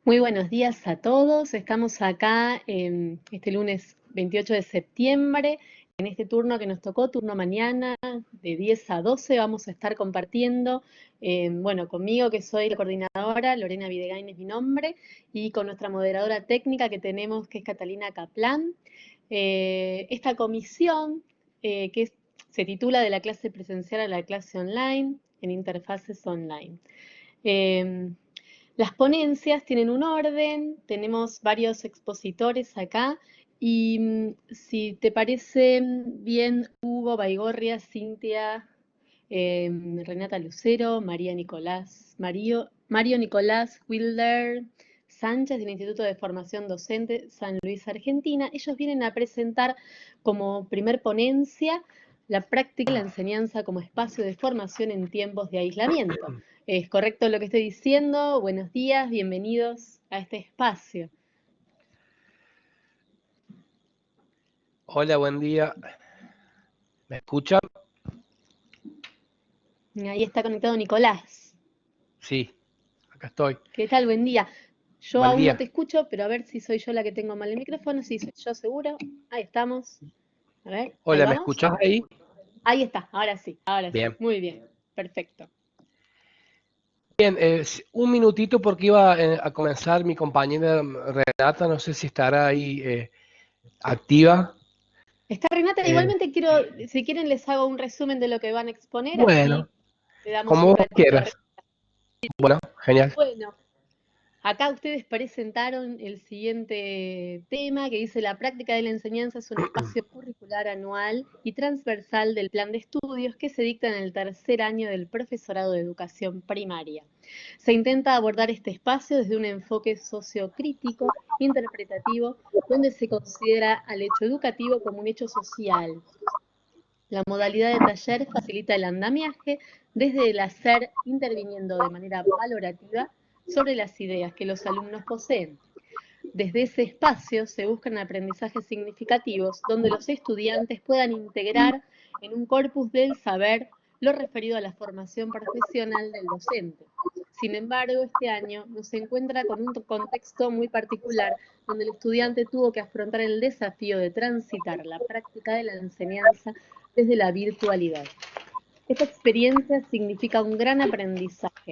Muy buenos días a todos. Estamos acá este lunes 28 de septiembre. En este turno que nos tocó, turno mañana, de 10 a 12, vamos a estar compartiendo, bueno, conmigo que soy la coordinadora, Lorena Videgain es mi nombre, y con nuestra moderadora técnica que tenemos, que es Catalina Kaplan. Esta comisión se titula de la clase presencial a la clase online en interfaces online. Em, las ponencias tienen un orden, tenemos varios expositores acá y si te parece bien, Hugo Baigorria, Cintia, Renata Lucero, Mario Nicolás Wilder Sánchez del Instituto de Formación Docente San Luis, Argentina, ellos vienen a presentar como primer ponencia la práctica y la enseñanza como espacio de formación en tiempos de aislamiento. ¿Es correcto lo que estoy diciendo? Buenos días, bienvenidos a este espacio. Hola, buen día. ¿Me escuchan? Ahí está conectado Nicolás. Sí, acá estoy. ¿Qué tal? Buen día. Yo Buen aún no te día. escucho, pero a ver si soy yo la que tengo mal el micrófono. Sí, soy yo seguro. Ahí estamos. A ver, ahí Hola, ¿me vamos. escuchás ahí? Ahí está, ahora sí, ahora sí. Bien. Muy bien, perfecto. Bien, un minutito porque iba a comenzar mi compañera Renata, no sé si estará ahí activa. Está Renata, Eh, igualmente quiero, si quieren les hago un resumen de lo que van a exponer, así bueno, le damos como un vos ratito a... quieras. Bueno, genial. Bueno, acá ustedes presentaron el siguiente tema que dice la práctica de la enseñanza es un espacio curricular anual y transversal del plan de estudios que se dicta en el tercer año del profesorado de educación primaria. Se intenta abordar este espacio desde un enfoque sociocrítico, interpretativo, donde se considera al hecho educativo como un hecho social. La modalidad de taller facilita el andamiaje desde el hacer, interviniendo de manera valorativa sobre las ideas que los alumnos poseen. Desde ese espacio se buscan aprendizajes significativos donde los estudiantes puedan integrar en un corpus del saber lo referido a la formación profesional del docente. Sin embargo, este año nos encuentra con un contexto muy particular donde el estudiante tuvo que afrontar el desafío de transitar la práctica de la enseñanza desde la virtualidad. Esta experiencia significa un gran aprendizaje,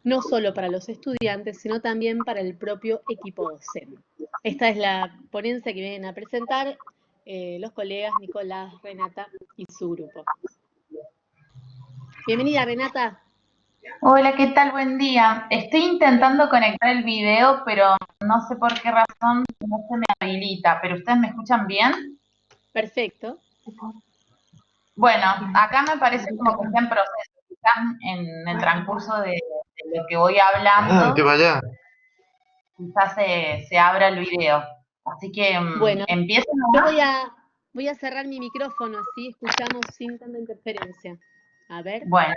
no solo para los estudiantes, sino también para el propio equipo docente. Esta es la ponencia que vienen a presentar los colegas Nicolás, Renata y su grupo. Bienvenida, Renata. Hola, ¿qué tal? Buen día. Estoy intentando conectar el video, pero no sé por qué razón no se me habilita. ¿Pero ustedes me escuchan bien? Perfecto. Bueno, acá me parece como que está en proceso. Están en el transcurso de lo que voy hablando. Que vaya. Quizás se abra el video. Así que Bueno, empiecen yo nomás. voy a cerrar mi micrófono, así escuchamos sin tanta interferencia. A ver. Bueno,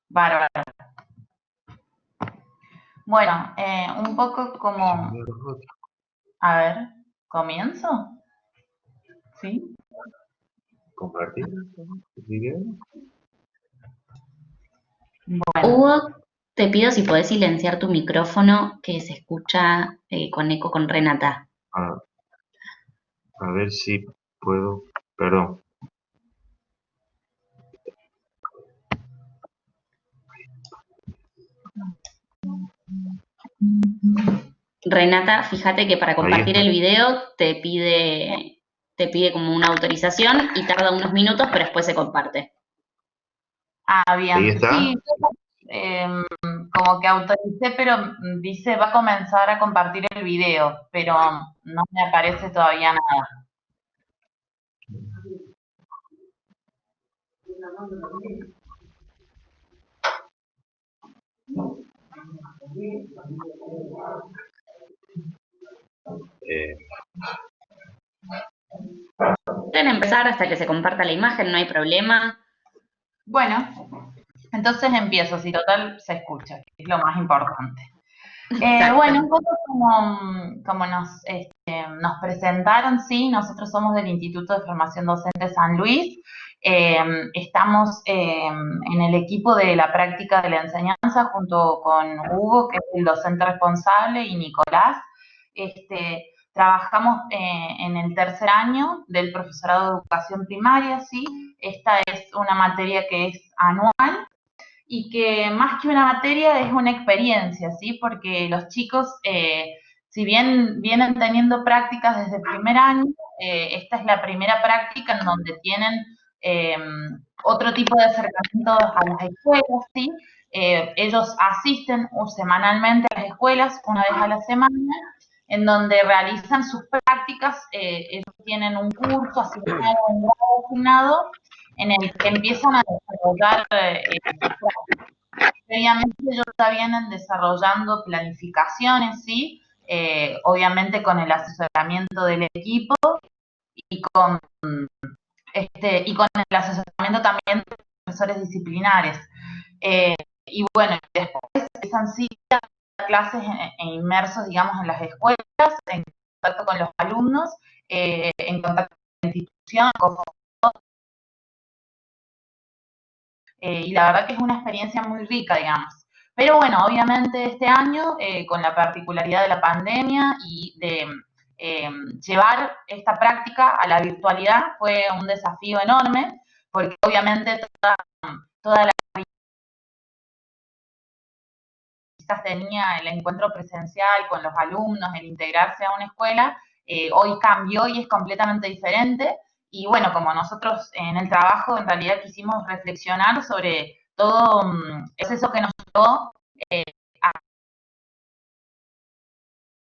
bárbaro. Bueno, un poco como... A ver, ¿comienzo? ¿Sí? Compartir video. Bueno. Hugo, te pido si podés silenciar tu micrófono que se escucha con eco con Renata. A ver si puedo. Perdón. Renata, fíjate que para Ahí compartir está. el video te pide como una autorización y tarda unos minutos, pero después se comparte. Ah, bien. Ahí está. Sí, como que autoricé, pero dice va a comenzar a compartir el video, pero no me aparece todavía nada. Eh, Pueden empezar hasta que se comparta la imagen, no hay problema. Bueno, entonces empiezo, si total se escucha, que es lo más importante. Bueno, un poco como nos presentaron, sí, nosotros somos del Instituto de Formación Docente San Luis. Estamos en el equipo de la práctica de la enseñanza junto con Hugo, que es el docente responsable, y Nicolás. Trabajamos en el tercer año del profesorado de educación primaria, sí. Esta es una materia que es anual y que más que una materia es una experiencia, ¿sí? Porque los chicos, si bien vienen teniendo prácticas desde el primer año, esta es la primera práctica en donde tienen eh, otro tipo de acercamiento a las escuelas, ¿sí? Ellos asisten semanalmente a las escuelas, una vez a la semana, en donde realizan sus prácticas, ellos tienen un curso asignado, un grado asignado, en el que empiezan a desarrollar sus prácticas. Previamente ellos ya vienen desarrollando planificaciones, ¿sí? Obviamente con el asesoramiento del equipo y con, y con el asesoramiento también de profesores disciplinares. Y bueno, después empiezan sí a clases inmersos, digamos, en las escuelas, en contacto con los alumnos, en contacto con la institución, y la verdad que es una experiencia muy rica, digamos. Pero bueno, obviamente este año, con la particularidad de la pandemia y de llevar esta práctica a la virtualidad, fue un desafío enorme, porque obviamente toda la quizás tenía el encuentro presencial con los alumnos, el integrarse a una escuela, hoy cambió y es completamente diferente. Y bueno, como nosotros en el trabajo en realidad quisimos reflexionar sobre todo eso que nos llevó a la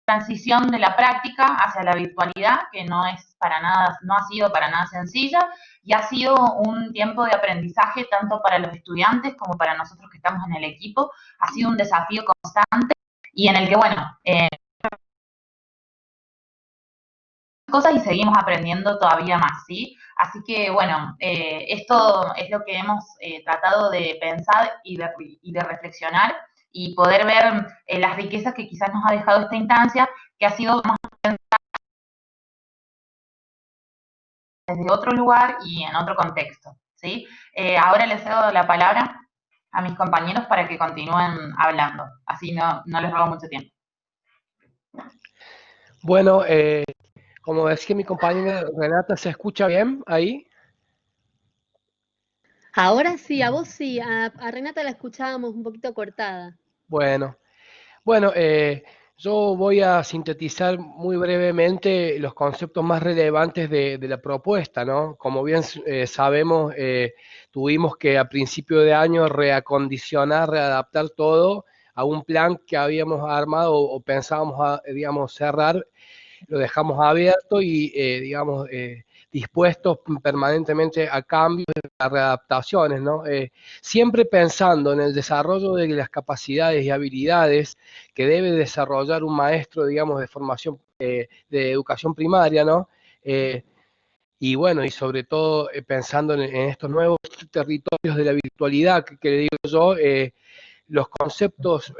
transición de la práctica hacia la virtualidad, que no es para nada, no ha sido para nada sencilla, y ha sido un tiempo de aprendizaje tanto para los estudiantes como para nosotros que estamos en el equipo. Ha sido un desafío constante y en el que, bueno, cosas y seguimos aprendiendo todavía más, ¿sí? Así que, bueno, esto es lo que hemos tratado de pensar y de reflexionar y poder ver las riquezas que quizás nos ha dejado esta instancia, que ha sido más desde otro lugar y en otro contexto, ¿sí? Ahora les cedo la palabra a mis compañeros para que continúen hablando, así no les robo mucho tiempo. Bueno, como decía mi compañera Renata, ¿se escucha bien ahí? Ahora sí, a vos sí, a Renata la escuchábamos un poquito cortada. Bueno, bueno, yo voy a sintetizar muy brevemente los conceptos más relevantes de la propuesta, ¿no? Como bien sabemos, tuvimos que a principio de año reacondicionar, readaptar todo a un plan que habíamos armado o pensábamos, digamos, cerrar, lo dejamos abierto y, digamos, dispuestos permanentemente a cambios, a readaptaciones, ¿no? Siempre pensando en el desarrollo de las capacidades y habilidades que debe desarrollar un maestro, digamos, de formación, de educación primaria, ¿no? Y bueno, y sobre todo pensando en estos nuevos territorios de la virtualidad, que digo yo, los conceptos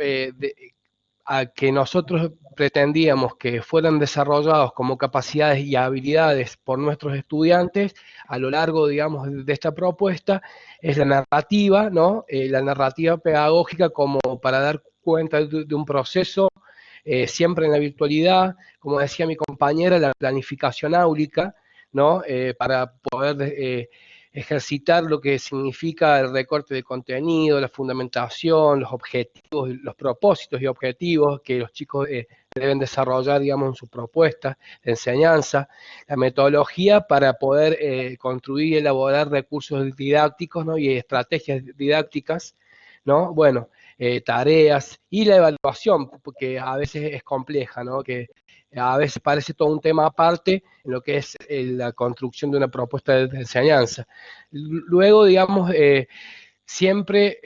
a que nosotros pretendíamos que fueran desarrollados como capacidades y habilidades por nuestros estudiantes a lo largo, digamos, de esta propuesta, es la narrativa, ¿no? La narrativa pedagógica como para dar cuenta de un proceso, siempre en la virtualidad, como decía mi compañera, la planificación áulica, ¿no? Para poder ejercitar lo que significa el recorte de contenido, la fundamentación, los objetivos, los propósitos y objetivos que los chicos deben desarrollar, digamos, en sus propuestas de enseñanza, la metodología para poder construir y elaborar recursos didácticos, ¿no? Y estrategias didácticas, ¿no? Bueno, tareas y la evaluación, porque a veces es compleja, ¿no? Que a veces parece todo un tema aparte en lo que es la construcción de una propuesta de enseñanza. Luego, digamos, siempre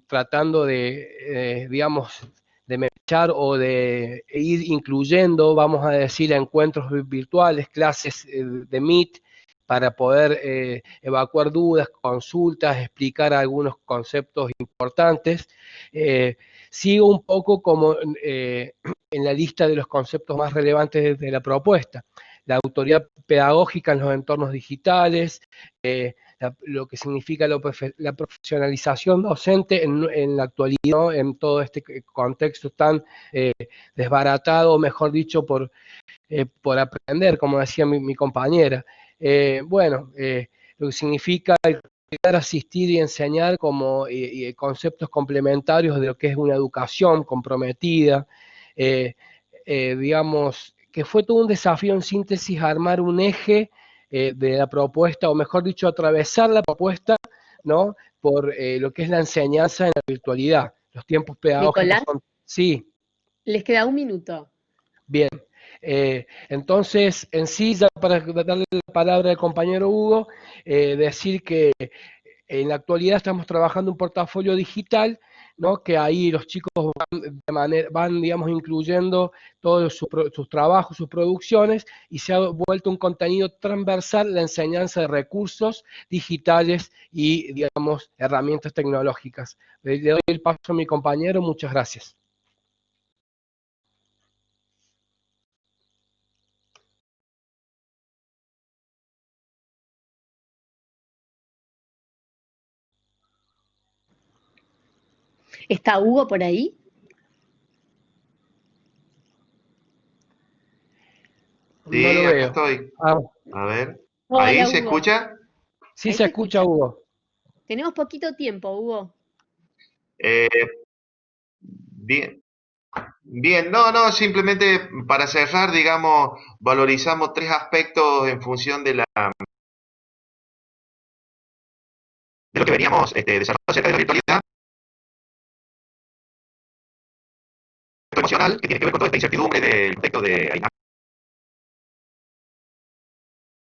tratando de, digamos, de mechar o de ir incluyendo, vamos a decir, encuentros virtuales, clases de Meet, para poder evacuar dudas, consultas, explicar algunos conceptos importantes. Sigo un poco como en la lista de los conceptos más relevantes de la propuesta. La autoridad pedagógica en los entornos digitales, lo que significa la profesionalización docente en la actualidad, ¿no? En todo este contexto tan desbaratado, mejor dicho, por aprender, como decía mi compañera. Lo que significa asistir y enseñar como conceptos complementarios de lo que es una educación comprometida, digamos, que fue todo un desafío en síntesis armar un eje de la propuesta, o mejor dicho, atravesar la propuesta, ¿no? Por lo que es la enseñanza en la virtualidad. Los tiempos pedagógicos Nicolás, son... Sí, les queda 1 minuto. bien. Entonces, en sí, ya para darle la palabra al compañero Hugo, decir que en la actualidad estamos trabajando un portafolio digital, ¿no? Que ahí los chicos van digamos, incluyendo todos sus trabajos, sus producciones, y se ha vuelto un contenido transversal la enseñanza de recursos digitales y, digamos, herramientas tecnológicas. Le doy el paso a mi compañero, muchas gracias. ¿Está Hugo por ahí? No lo Sí, acá veo. estoy. Ah, A ver. ¿Ahí Hola, se Hugo. escucha? sí Ahí se se escucha, escucha. Hugo. Tenemos poquito tiempo, Hugo. Eh, bien. Bien, no, simplemente para cerrar, digamos, valorizamos tres aspectos en función de lo que veníamos desarrollando acerca de la virtualidad emocional, que tiene que ver con toda esta incertidumbre del contexto de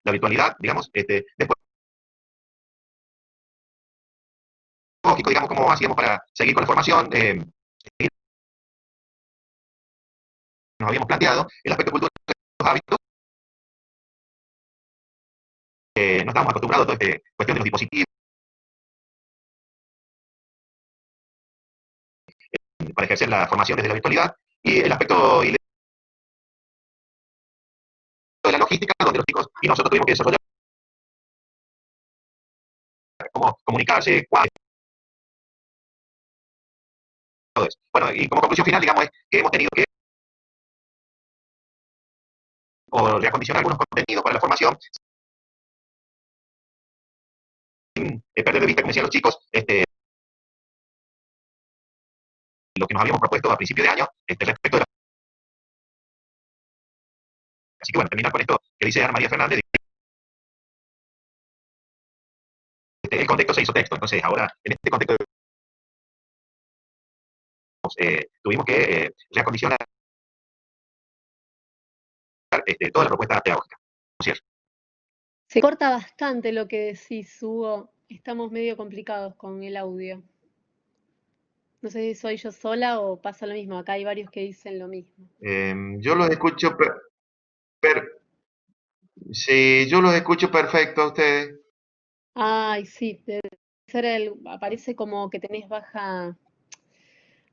la virtualidad, digamos, después, digamos, cómo hacíamos para seguir con la formación, nos habíamos planteado el aspecto cultural de los hábitos, no estábamos acostumbrados a toda esta cuestión de los dispositivos para ejercer la formación desde la virtualidad, y el aspecto de la logística, donde los chicos y nosotros tuvimos que desarrollar cómo comunicarse, cuándo, todo eso. Bueno, y como conclusión final, digamos, es que hemos tenido que o reacondicionar algunos contenidos para la formación, sin perder de vista, como decían los chicos, lo que nos habíamos propuesto a principio de año respecto de la... Así que bueno, terminar con esto que dice Ana María Fernández, el contexto se hizo texto, entonces ahora en este contexto tuvimos que reacondicionar toda la propuesta pedagógica. ¿Cierto? Se corta bastante lo que decís, Hugo. Estamos medio complicados con el audio. No sé si soy yo sola o pasa lo mismo. Acá hay varios que dicen lo mismo. Yo los escucho, sí, yo los escucho perfecto a ustedes. Ay, sí, debe ser aparece como que tenés baja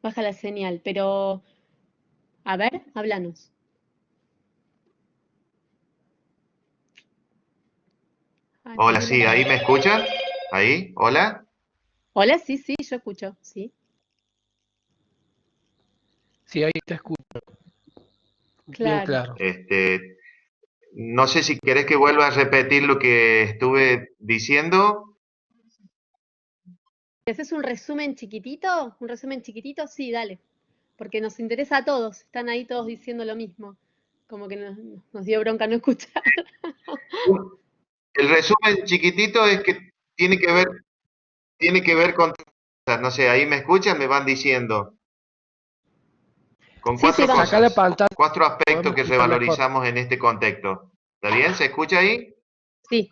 la señal, pero a ver, háblanos. Ay, Hola, sí, ahí me escuchan. Ahí, hola. hola, sí, sí, yo escucho, sí. Sí, ahí te escucho. Bien Claro. claro. No sé si querés que vuelva a repetir lo que estuve diciendo. ¿Y haces un resumen chiquitito? ¿Un resumen chiquitito? Sí, dale. Porque nos interesa a todos. Están ahí todos diciendo lo mismo. Como que nos dio bronca no escuchar. El resumen chiquitito es que tiene que ver con, no sé, ahí me escuchan, me van diciendo, con Sí, sí, cuatro vamos. Saca la cosas, pantalla, cuatro aspectos podemos que escuchar mejor. revalorizamos en este contexto. ¿Está bien? ¿Se escucha ahí? Sí.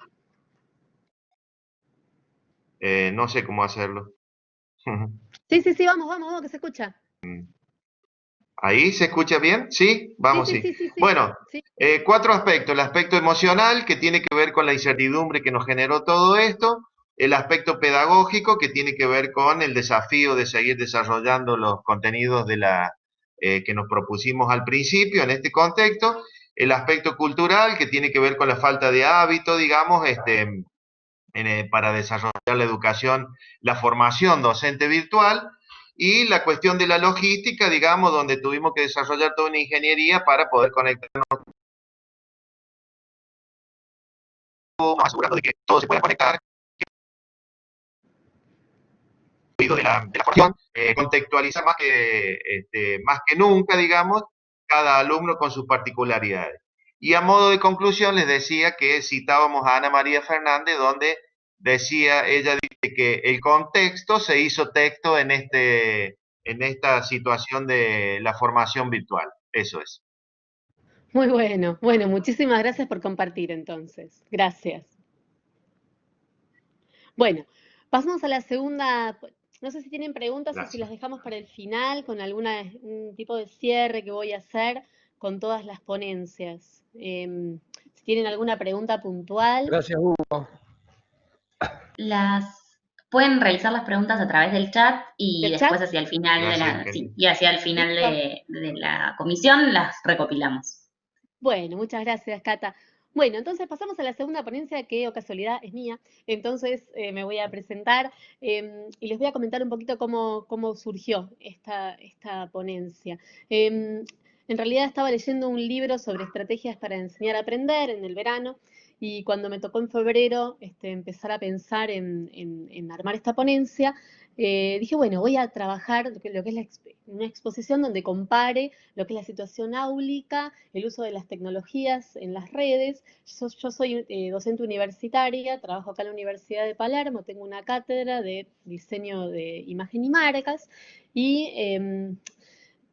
No sé cómo hacerlo. Sí, sí, sí, vamos, vamos, vamos, que se escucha. ¿Ahí se escucha bien? ¿Sí? Vamos, sí. Sí. Bueno, Sí. 4 aspectos. El aspecto emocional, que tiene que ver con la incertidumbre que nos generó todo esto. El aspecto pedagógico, que tiene que ver con el desafío de seguir desarrollando los contenidos que nos propusimos al principio en este contexto. El aspecto cultural, que tiene que ver con la falta de hábito, digamos, para desarrollar la educación, la formación docente virtual, y la cuestión de la logística, digamos, donde tuvimos que desarrollar toda una ingeniería para poder conectarnos, asegurando de que todo se pueda conectar, de la formación, contextualizar más que nunca, digamos, cada alumno con sus particularidades. Y a modo de conclusión les decía que citábamos a Ana María Fernández, donde ella dice que el contexto se hizo texto en esta situación de la formación virtual. Eso es. Muy bueno. Bueno, muchísimas gracias por compartir entonces. Gracias. Bueno, pasamos a la segunda. No sé si tienen preguntas o si las Gracias. dejamos para el final con un tipo de cierre que voy a hacer con todas las ponencias. Si tienen alguna pregunta puntual. Gracias, Hugo. Pueden realizar las preguntas a través del chat y ¿Del chat? después hacia el final Gracias, y hacia el final Listo. de la comisión las recopilamos. Bueno, muchas gracias, Cata. Bueno, entonces pasamos a la segunda ponencia que, o casualidad, es mía. Entonces me voy a presentar y les voy a comentar un poquito cómo surgió esta ponencia. En realidad estaba leyendo un libro sobre estrategias para enseñar a aprender en el verano y cuando me tocó en febrero empezar a pensar en armar esta ponencia, dije, bueno, voy a trabajar lo que es una exposición donde compare lo que es la situación áulica, el uso de las tecnologías en las redes. Yo soy docente universitaria, trabajo acá en la Universidad de Palermo, tengo una cátedra de diseño de imagen y marcas y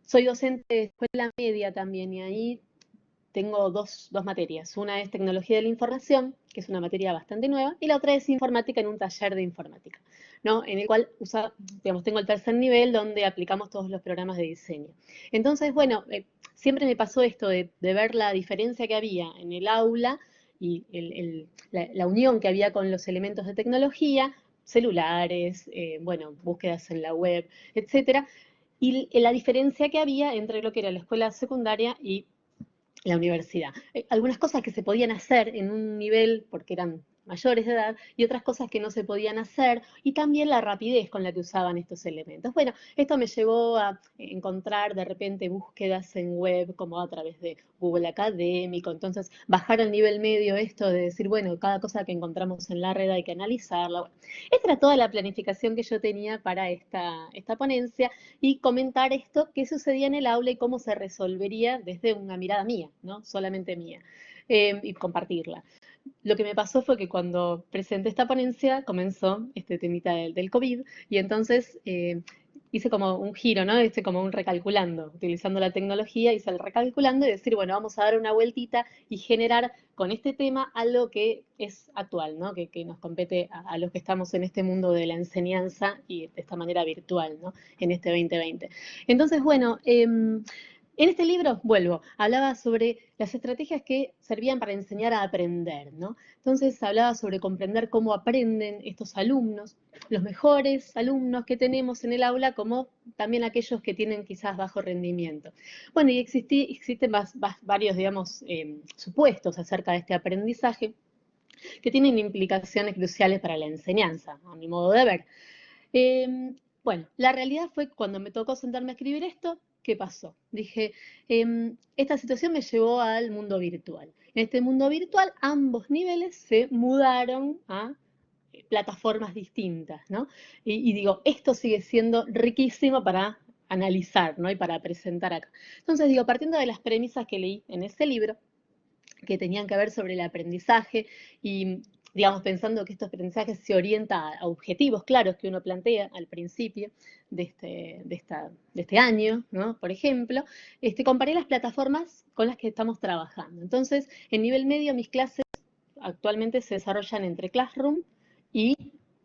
soy docente de escuela media también y ahí tengo dos materias. Una es tecnología de la información, que es una materia bastante nueva, y la otra es informática en un taller de informática, ¿no? En el cual tengo el tercer nivel donde aplicamos todos los programas de diseño. Entonces, bueno, siempre me pasó esto de ver la diferencia que había en el aula y la unión que había con los elementos de tecnología, celulares, bueno, búsquedas en la web, etcétera, y la diferencia que había entre lo que era la escuela secundaria y la universidad. Algunas cosas que se podían hacer en un nivel porque eran mayores de edad y otras cosas que no se podían hacer y también la rapidez con la que usaban estos elementos. Bueno, esto me llevó a encontrar de repente búsquedas en web como a través de Google Académico, entonces bajar al nivel medio esto de decir, bueno, cada cosa que encontramos en la red hay que analizarla. Bueno, esta era toda la planificación que yo tenía para esta ponencia y comentar esto, qué sucedía en el aula y cómo se resolvería desde una mirada mía, ¿no? Solamente mía, y compartirla. Lo que me pasó fue que cuando presenté esta ponencia comenzó este temita del COVID y entonces hice como un giro, ¿no? Hice como un recalculando, utilizando la tecnología, hice el recalculando y decir, bueno, vamos a dar una vueltita y generar con este tema algo que es actual, ¿no? Que nos compete a los que estamos en este mundo de la enseñanza y de esta manera virtual, ¿no? En este 2020. Entonces, bueno, en este libro, vuelvo, hablaba sobre las estrategias que servían para enseñar a aprender, ¿no? Entonces hablaba sobre comprender cómo aprenden estos alumnos, los mejores alumnos que tenemos en el aula, como también aquellos que tienen quizás bajo rendimiento. Bueno, y existen varios, digamos, supuestos acerca de este aprendizaje que tienen implicaciones cruciales para la enseñanza, a mi modo de ver. Bueno, la realidad fue cuando me tocó sentarme a escribir esto, ¿qué pasó? Dije, esta situación me llevó al mundo virtual. En este mundo virtual, ambos niveles se mudaron a plataformas distintas, ¿no? Y digo, esto sigue siendo riquísimo para analizar, ¿no? Y para presentar acá. Entonces, digo, partiendo de las premisas que leí en ese libro, que tenían que ver sobre el aprendizaje y, digamos, pensando que estos aprendizajes se orientan a objetivos claros que uno plantea al principio de este año, ¿no? Por ejemplo, comparé las plataformas con las que estamos trabajando. Entonces, en nivel medio, mis clases actualmente se desarrollan entre Classroom y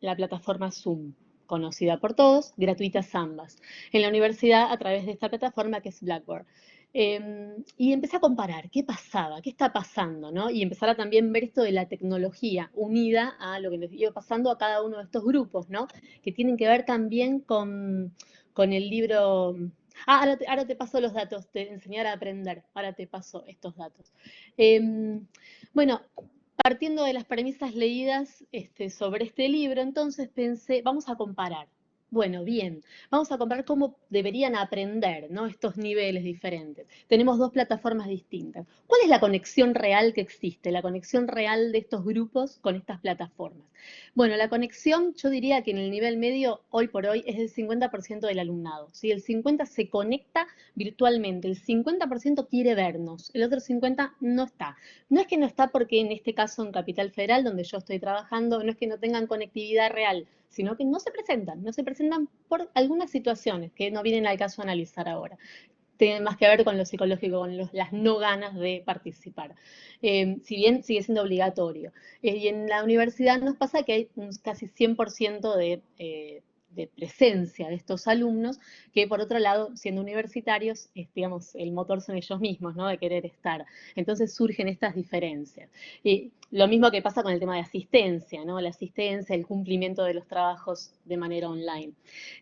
la plataforma Zoom. conocida por todos, gratuitas ambas. En la universidad a través de esta plataforma que es Blackboard. Y empecé a comparar qué pasaba, qué está pasando, ¿no? Y empezar a también ver esto de la tecnología unida a lo que les iba pasando a cada uno de estos grupos, ¿no? Que tienen que ver también con el libro. Ahora te paso los datos, te enseñar a aprender. Ahora te paso estos datos. Bueno, partiendo de las premisas leídas sobre este libro, entonces pensé, vamos a comparar. Bueno, bien, vamos a comparar cómo deberían aprender, ¿no? Estos niveles diferentes. Tenemos dos plataformas distintas. ¿Cuál es la conexión real que existe? La conexión real de estos grupos con estas plataformas. Bueno, la conexión, yo diría que en el nivel medio, hoy por hoy, es del 50% del alumnado. ¿Sí? El 50% se conecta virtualmente, el 50% quiere vernos, el otro 50% no está. No es que no está porque en este caso en Capital Federal, donde yo estoy trabajando, no es que no tengan conectividad real, sino que no se presentan por algunas situaciones que no vienen al caso a analizar ahora. Tienen más que ver con lo psicológico, con las no ganas de participar. Si bien sigue siendo obligatorio. Y en la universidad nos pasa que hay un casi 100% de presencia de estos alumnos, que por otro lado, siendo universitarios, digamos, el motor son ellos mismos, ¿no? De querer estar. Entonces surgen estas diferencias. Y lo mismo que pasa con el tema de asistencia, ¿no? La asistencia, el cumplimiento de los trabajos de manera online.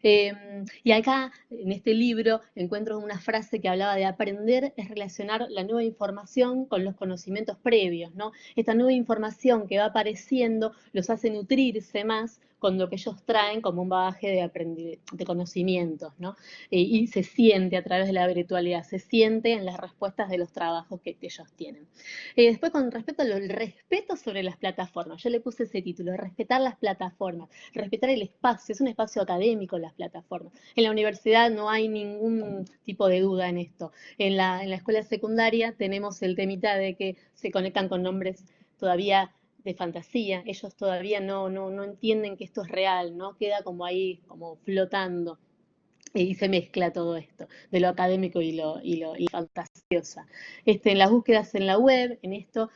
Y acá, en este libro, encuentro una frase que hablaba de aprender es relacionar la nueva información con los conocimientos previos, ¿no? Esta nueva información que va apareciendo los hace nutrirse más con lo que ellos traen como un bagaje de conocimientos, ¿no? Y se siente a través de la virtualidad, se siente en las respuestas de los trabajos que ellos tienen. Después, con respecto al respeto sobre las plataformas, yo le puse ese título, respetar las plataformas, respetar el espacio, es un espacio académico las plataformas. En la universidad no hay ningún tipo de duda en esto. En la escuela secundaria tenemos el temita de que se conectan con nombres todavía de fantasía, ellos todavía no entienden que esto es real, ¿no? Queda como ahí, como flotando. Y se mezcla todo esto, de lo académico y lo fantasiosa. En las búsquedas en la web, en esto,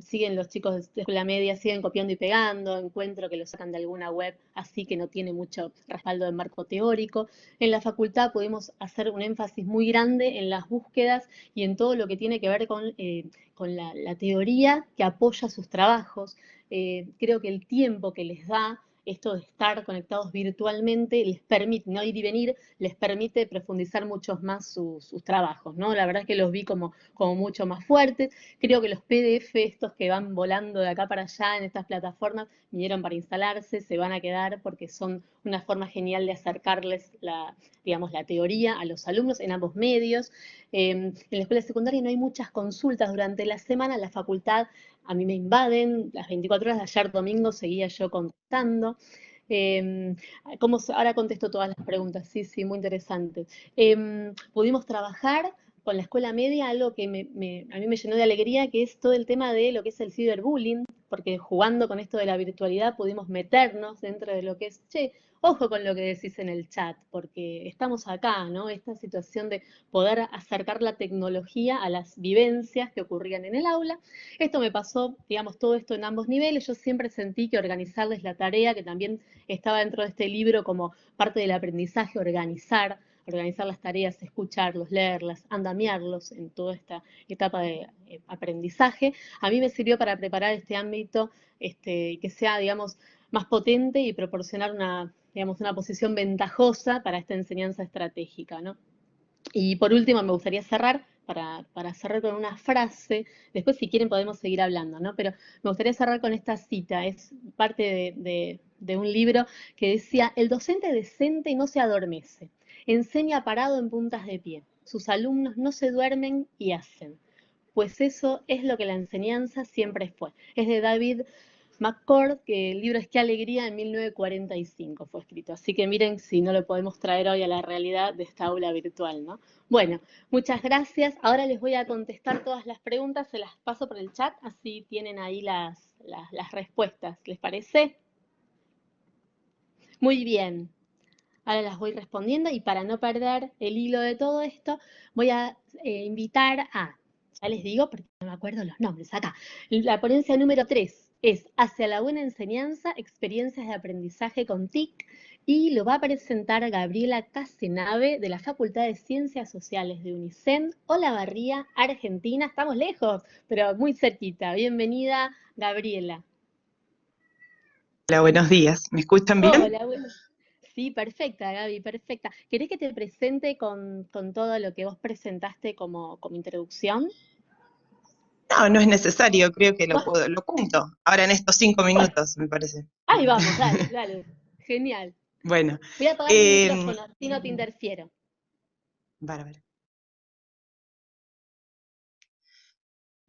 siguen los chicos de escuela media, siguen copiando y pegando, encuentro que lo sacan de alguna web, así que no tiene mucho respaldo de marco teórico. En la facultad podemos hacer un énfasis muy grande en las búsquedas y en todo lo que tiene que ver con la teoría que apoya sus trabajos. Creo que el tiempo que les da esto de estar conectados virtualmente les permite, no ir y venir, les permite profundizar mucho más sus trabajos, ¿no? La verdad es que los vi como mucho más fuertes. Creo que los PDF estos que van volando de acá para allá en estas plataformas vinieron para instalarse, se van a quedar porque son una forma genial de acercarles digamos, la teoría a los alumnos en ambos medios. En la escuela secundaria no hay muchas consultas durante la semana, la facultad a mí me invaden, las 24 horas de ayer domingo seguía yo contestando. Ahora contesto todas las preguntas, sí, muy interesante. Pudimos trabajar con la escuela media algo que a mí me llenó de alegría, que es todo el tema de lo que es el ciberbullying, porque jugando con esto de la virtualidad pudimos meternos dentro de lo que es, ojo con lo que decís en el chat, porque estamos acá, ¿no? Esta situación de poder acercar la tecnología a las vivencias que ocurrían en el aula. Esto me pasó, digamos, todo esto en ambos niveles. Yo siempre sentí que organizarles la tarea, que también estaba dentro de este libro como parte del aprendizaje, organizar las tareas, escucharlos, leerlas, andamiarlos en toda esta etapa de aprendizaje, a mí me sirvió para preparar este ámbito que sea, digamos, más potente y proporcionar una posición ventajosa para esta enseñanza estratégica, ¿no? Y por último, me gustaría cerrar, para cerrar con una frase, después si quieren podemos seguir hablando, ¿no? Pero me gustaría cerrar con esta cita, es parte de un libro que decía, el docente decente no se adormece, enseña parado en puntas de pie, sus alumnos no se duermen y hacen, pues eso es lo que la enseñanza siempre fue. Es de David McCord, que el libro es Qué alegría, en 1945 fue escrito. Así que miren si no lo podemos traer hoy a la realidad de esta aula virtual, ¿no? Bueno, muchas gracias. Ahora les voy a contestar todas las preguntas, se las paso por el chat, así tienen ahí las respuestas. ¿Les parece? Muy bien. Ahora las voy respondiendo y para no perder el hilo de todo esto, voy a invitar ya les digo porque no me acuerdo los nombres, acá. La ponencia número 3 es Hacia la buena enseñanza, experiencias de aprendizaje con TIC. y lo va a presentar Gabriela Casenave de la Facultad de Ciencias Sociales de UNICEN, Olavarría, Argentina. Estamos lejos, pero muy cerquita. Bienvenida, Gabriela. Hola, buenos días. ¿Me escuchan bien? Hola, bueno. Sí, perfecta, Gaby, perfecta. ¿Querés que te presente con todo lo que vos presentaste como introducción? No, no es necesario, creo que Bueno, lo cuento. Ahora en estos 5 minutos, me parece. ahí vamos, dale, dale. Genial. Bueno, Voy a apagar mi micrófono, si no te interfiero. bárbaro.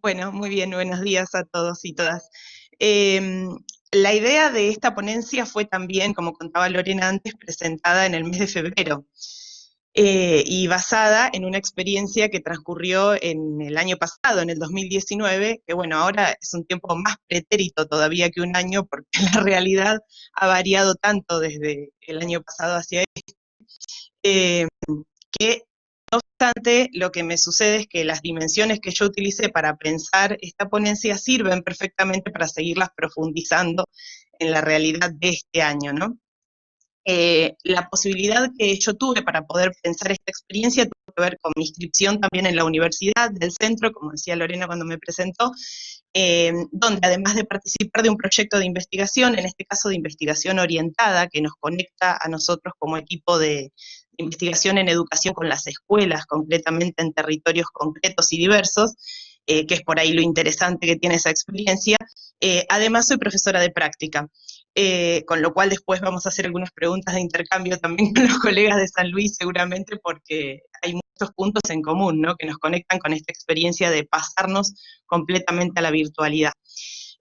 Bueno, muy bien, buenos días a todos y todas. La idea de esta ponencia fue también, como contaba Lorena antes, presentada en el mes de febrero. Y basada en una experiencia que transcurrió en el año pasado, en el 2019, que bueno, ahora es un tiempo más pretérito todavía que un año, porque la realidad ha variado tanto desde el año pasado hacia este, que no obstante, lo que me sucede es que las dimensiones que yo utilicé para pensar esta ponencia sirven perfectamente para seguirlas profundizando en la realidad de este año, ¿no? La posibilidad que yo tuve para poder pensar esta experiencia tuvo que ver con mi inscripción también en la universidad del centro, como decía Lorena cuando me presentó, donde además de participar de un proyecto de investigación, en este caso de investigación orientada, que nos conecta a nosotros como equipo de investigación en educación con las escuelas, concretamente en territorios concretos y diversos, que es por ahí lo interesante que tiene esa experiencia, además soy profesora de práctica. Con lo cual después vamos a hacer algunas preguntas de intercambio también con los colegas de San Luis, seguramente, porque hay muchos puntos en común, ¿no?, que nos conectan con esta experiencia de pasarnos completamente a la virtualidad.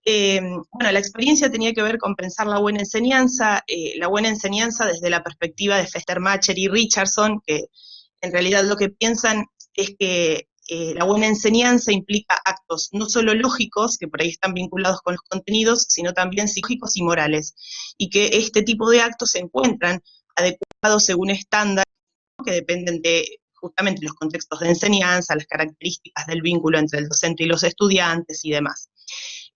Bueno, la experiencia tenía que ver con pensar la buena enseñanza desde la perspectiva de Festermacher y Richardson, que en realidad lo que piensan es que la buena enseñanza implica actos no solo lógicos, que por ahí están vinculados con los contenidos, sino también psicológicos y morales, y que este tipo de actos se encuentran adecuados según estándares, ¿no?, que dependen de justamente los contextos de enseñanza, las características del vínculo entre el docente y los estudiantes y demás.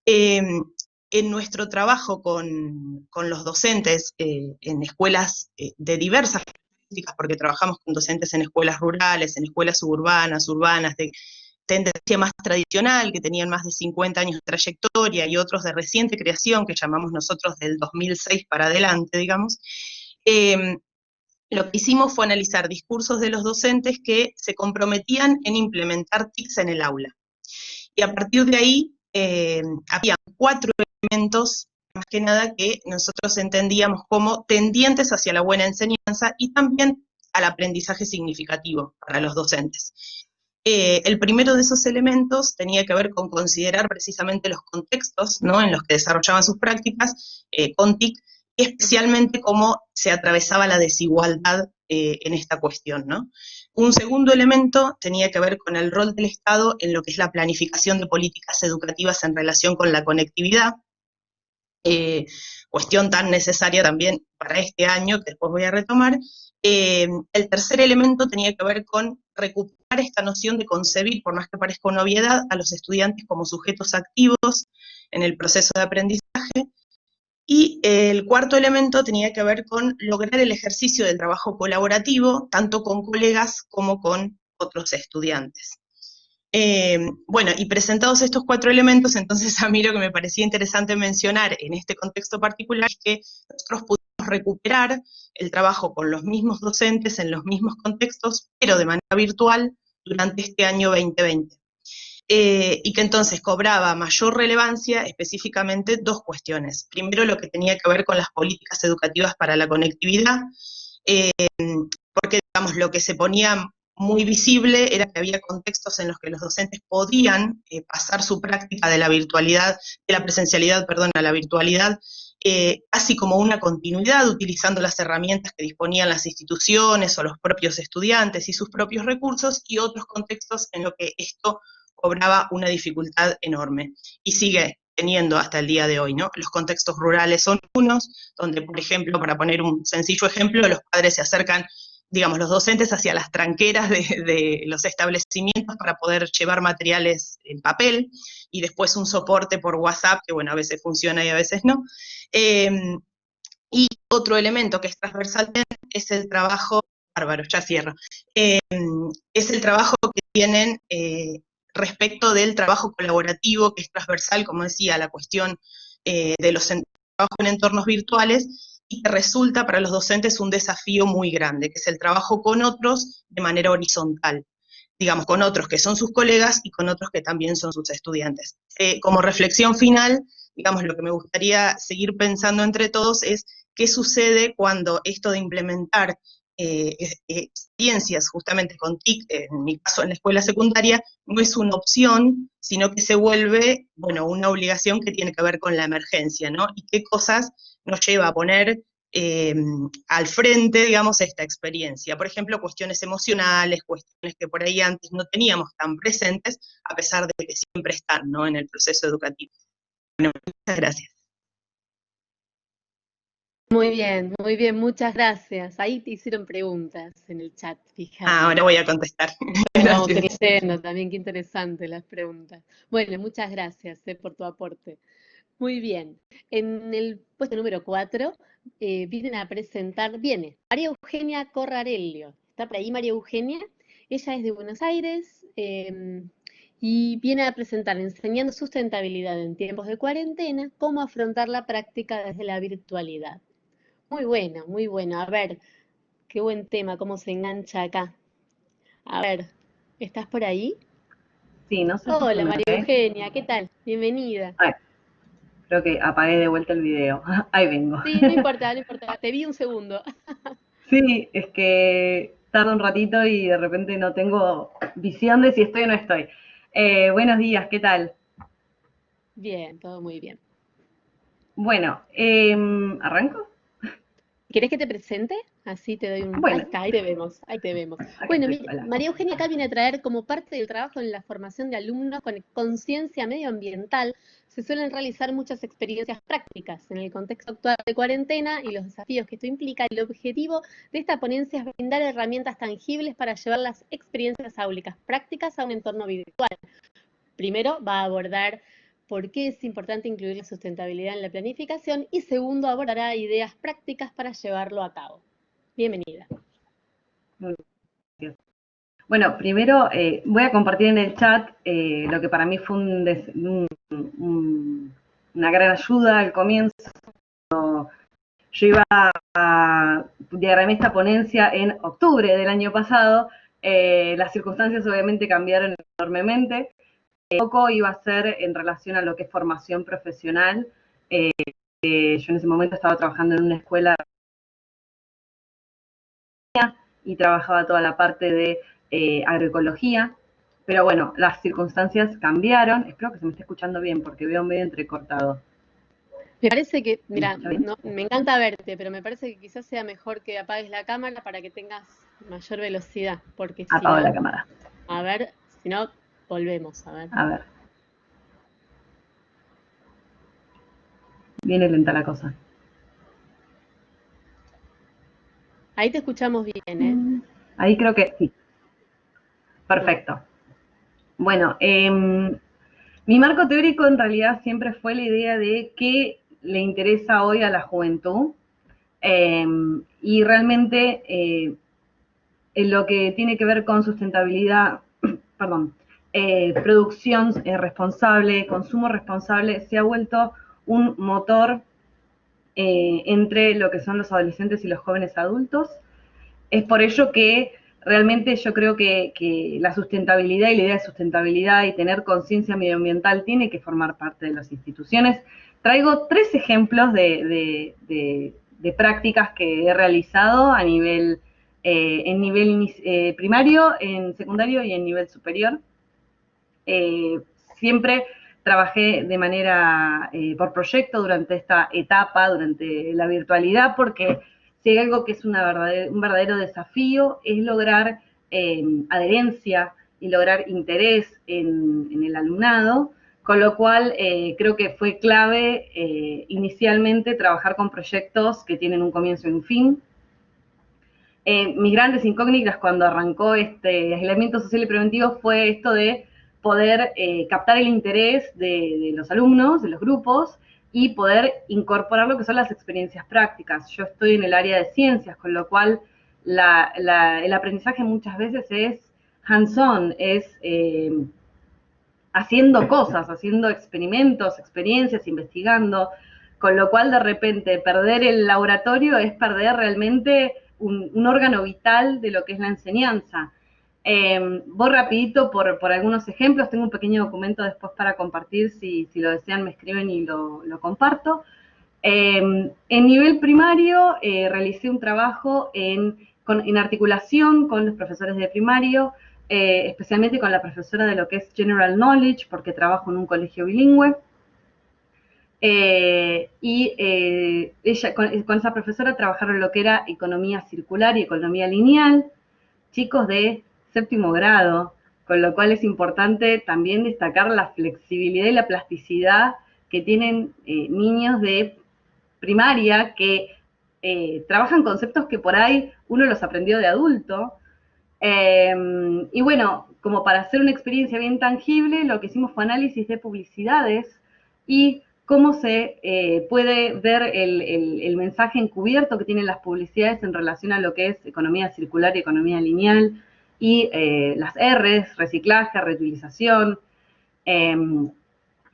En nuestro trabajo con los docentes en escuelas de diversas características, porque trabajamos con docentes en escuelas rurales, en escuelas suburbanas, urbanas, de tendencia más tradicional, que tenían más de 50 años de trayectoria, y otros de reciente creación, que llamamos nosotros del 2006 para adelante, digamos, lo que hicimos fue analizar discursos de los docentes que se comprometían en implementar TICs en el aula. Y a partir de ahí había 4 elementos, más que nada, que nosotros entendíamos como tendientes hacia la buena enseñanza y también al aprendizaje significativo para los docentes. El primero de esos elementos tenía que ver con considerar precisamente los contextos, ¿no?, en los que desarrollaban sus prácticas con TIC, y especialmente cómo se atravesaba la desigualdad en esta cuestión, ¿no? Un segundo elemento tenía que ver con el rol del Estado en lo que es la planificación de políticas educativas en relación con la conectividad, cuestión tan necesaria también para este año, que después voy a retomar. El tercer elemento tenía que ver con recuperar esta noción de concebir, por más que parezca una obviedad, a los estudiantes como sujetos activos en el proceso de aprendizaje. Y el cuarto elemento tenía que ver con lograr el ejercicio del trabajo colaborativo, tanto con colegas como con otros estudiantes. Bueno, y presentados estos 4 elementos, entonces a mí lo que me parecía interesante mencionar en este contexto particular es que nosotros pudimos recuperar el trabajo con los mismos docentes en los mismos contextos, pero de manera virtual, durante este año 2020. Y que entonces cobraba mayor relevancia específicamente 2 cuestiones. Primero, lo que tenía que ver con las políticas educativas para la conectividad, porque, digamos, lo que se ponía muy visible era que había contextos en los que los docentes podían pasar su práctica de la virtualidad, de la presencialidad, perdón, a la virtualidad, así como una continuidad, utilizando las herramientas que disponían las instituciones o los propios estudiantes y sus propios recursos, y otros contextos en los que esto cobraba una dificultad enorme, y sigue teniendo hasta el día de hoy, ¿no? Los contextos rurales son unos, donde, por ejemplo, para poner un sencillo ejemplo, los padres se acercan, digamos, los docentes hacia las tranqueras de los establecimientos para poder llevar materiales en papel, y después un soporte por WhatsApp, que bueno, a veces funciona y a veces no. Y otro elemento que es transversal es el trabajo, bárbaro, ya cierro, es el trabajo que tienen respecto del trabajo colaborativo, que es transversal, como decía, la cuestión de los trabajos en entornos virtuales, y que resulta para los docentes un desafío muy grande, que es el trabajo con otros de manera horizontal, digamos, con otros que son sus colegas y con otros que también son sus estudiantes. Como reflexión final, digamos, lo que me gustaría seguir pensando entre todos es qué sucede cuando esto de implementar experiencias justamente con TIC, en mi caso en la escuela secundaria, no es una opción, sino que se vuelve, bueno, una obligación que tiene que ver con la emergencia, ¿no? Y qué cosas nos lleva a poner al frente, digamos, esta experiencia. Por ejemplo, cuestiones emocionales, cuestiones que por ahí antes no teníamos tan presentes, a pesar de que siempre están, ¿no?, en el proceso educativo. Bueno, muchas gracias. Muy bien, muchas gracias. Ahí te hicieron preguntas en el chat, fíjate. Ahora voy a contestar. Vamos Gracias. creciendo también, qué interesante las preguntas. Bueno, muchas gracias por tu aporte. Muy bien. En el puesto número 4 viene María Eugenia Corrarello. ¿Está por ahí María Eugenia? Ella es de Buenos Aires y viene a presentar Enseñando Sustentabilidad en Tiempos de Cuarentena, cómo afrontar la práctica desde la virtualidad. Muy bueno, muy bueno. A ver, qué buen tema, cómo se engancha acá. A ver, ¿estás por ahí? Sí, no sé si Hola se me María ve. Eugenia, ¿qué tal? Bienvenida. Ay, creo que apagué de vuelta el video. Ahí vengo. Sí, no importa, no importa. Te vi un segundo. Sí, es que tarda un ratito y de repente no tengo visión de si estoy o no estoy. Buenos días, ¿qué tal? Bien, todo muy bien. Bueno, ¿arranco? ¿Querés que te presente? Así te doy un... Ahí Bueno, está, ahí te vemos, ahí te vemos. acá Bueno, estoy, mira, hola. María Eugenia acá viene a traer como parte del trabajo en la formación de alumnos con conciencia medioambiental. Se suelen realizar muchas experiencias prácticas en el contexto actual de cuarentena y los desafíos que esto implica. El objetivo de esta ponencia es brindar herramientas tangibles para llevar las experiencias áulicas prácticas a un entorno virtual. Primero, va a abordar por qué es importante incluir la sustentabilidad en la planificación y segundo, abordará ideas prácticas para llevarlo a cabo. Bienvenida. Gracias. Bueno, primero voy a compartir en el chat lo que para mí fue una gran ayuda al comienzo. Yo diagramé esta ponencia en octubre del año pasado. Las circunstancias obviamente cambiaron enormemente. Poco iba a ser en relación a lo que es formación profesional. Yo en ese momento estaba trabajando en una escuela y trabajaba toda la parte de agroecología. Pero bueno, las circunstancias cambiaron. Espero que se me esté escuchando bien porque veo medio entrecortado. Me parece que, mira, no, me encanta verte, pero me parece que quizás sea mejor que apagues la cámara para que tengas mayor velocidad, porque si Apago no, la cámara. a ver, si no, volvemos, a ver. A ver. Viene lenta la cosa. Ahí te escuchamos bien, ¿eh? Ahí creo que sí. Perfecto. Bueno, mi marco teórico en realidad siempre fue la idea de qué le interesa hoy a la juventud y realmente en lo que tiene que ver con sustentabilidad, perdón, producción responsable, consumo responsable, se ha vuelto un motor entre lo que son los adolescentes y los jóvenes adultos. Es por ello que realmente yo creo que la sustentabilidad y la idea de sustentabilidad y tener conciencia medioambiental tiene que formar parte de las instituciones. Traigo 3 ejemplos de prácticas que he realizado a nivel, en nivel primario, en secundario y en nivel superior. Siempre trabajé de manera por proyecto durante esta etapa, durante la virtualidad, porque si hay algo que es un verdadero desafío es lograr adherencia y lograr interés en el alumnado, con lo cual creo que fue clave inicialmente trabajar con proyectos que tienen un comienzo y un fin. Mis grandes incógnitas cuando arrancó este aislamiento social y preventivo fue esto de poder captar el interés de los alumnos, de los grupos, y poder incorporar lo que son las experiencias prácticas. Yo estoy en el área de ciencias, con lo cual el aprendizaje muchas veces es hands-on, es haciendo cosas, haciendo experimentos, experiencias, investigando, con lo cual de repente perder el laboratorio es perder realmente un órgano vital de lo que es la enseñanza. Voy rapidito por algunos ejemplos, tengo un pequeño documento después para compartir, si lo desean me escriben y lo comparto. En nivel primario realicé un trabajo en articulación con los profesores de primario, especialmente con la profesora de lo que es General Knowledge, porque trabajo en un colegio bilingüe. Ella, con esa profesora trabajaron lo que era economía circular y economía lineal, chicos de séptimo grado, con lo cual es importante también destacar la flexibilidad y la plasticidad que tienen niños de primaria que trabajan conceptos que por ahí uno los aprendió de adulto. Y bueno, como para hacer una experiencia bien tangible, lo que hicimos fue análisis de publicidades y cómo se puede ver el mensaje encubierto que tienen las publicidades en relación a lo que es economía circular y economía lineal, y las R's, reciclaje, reutilización,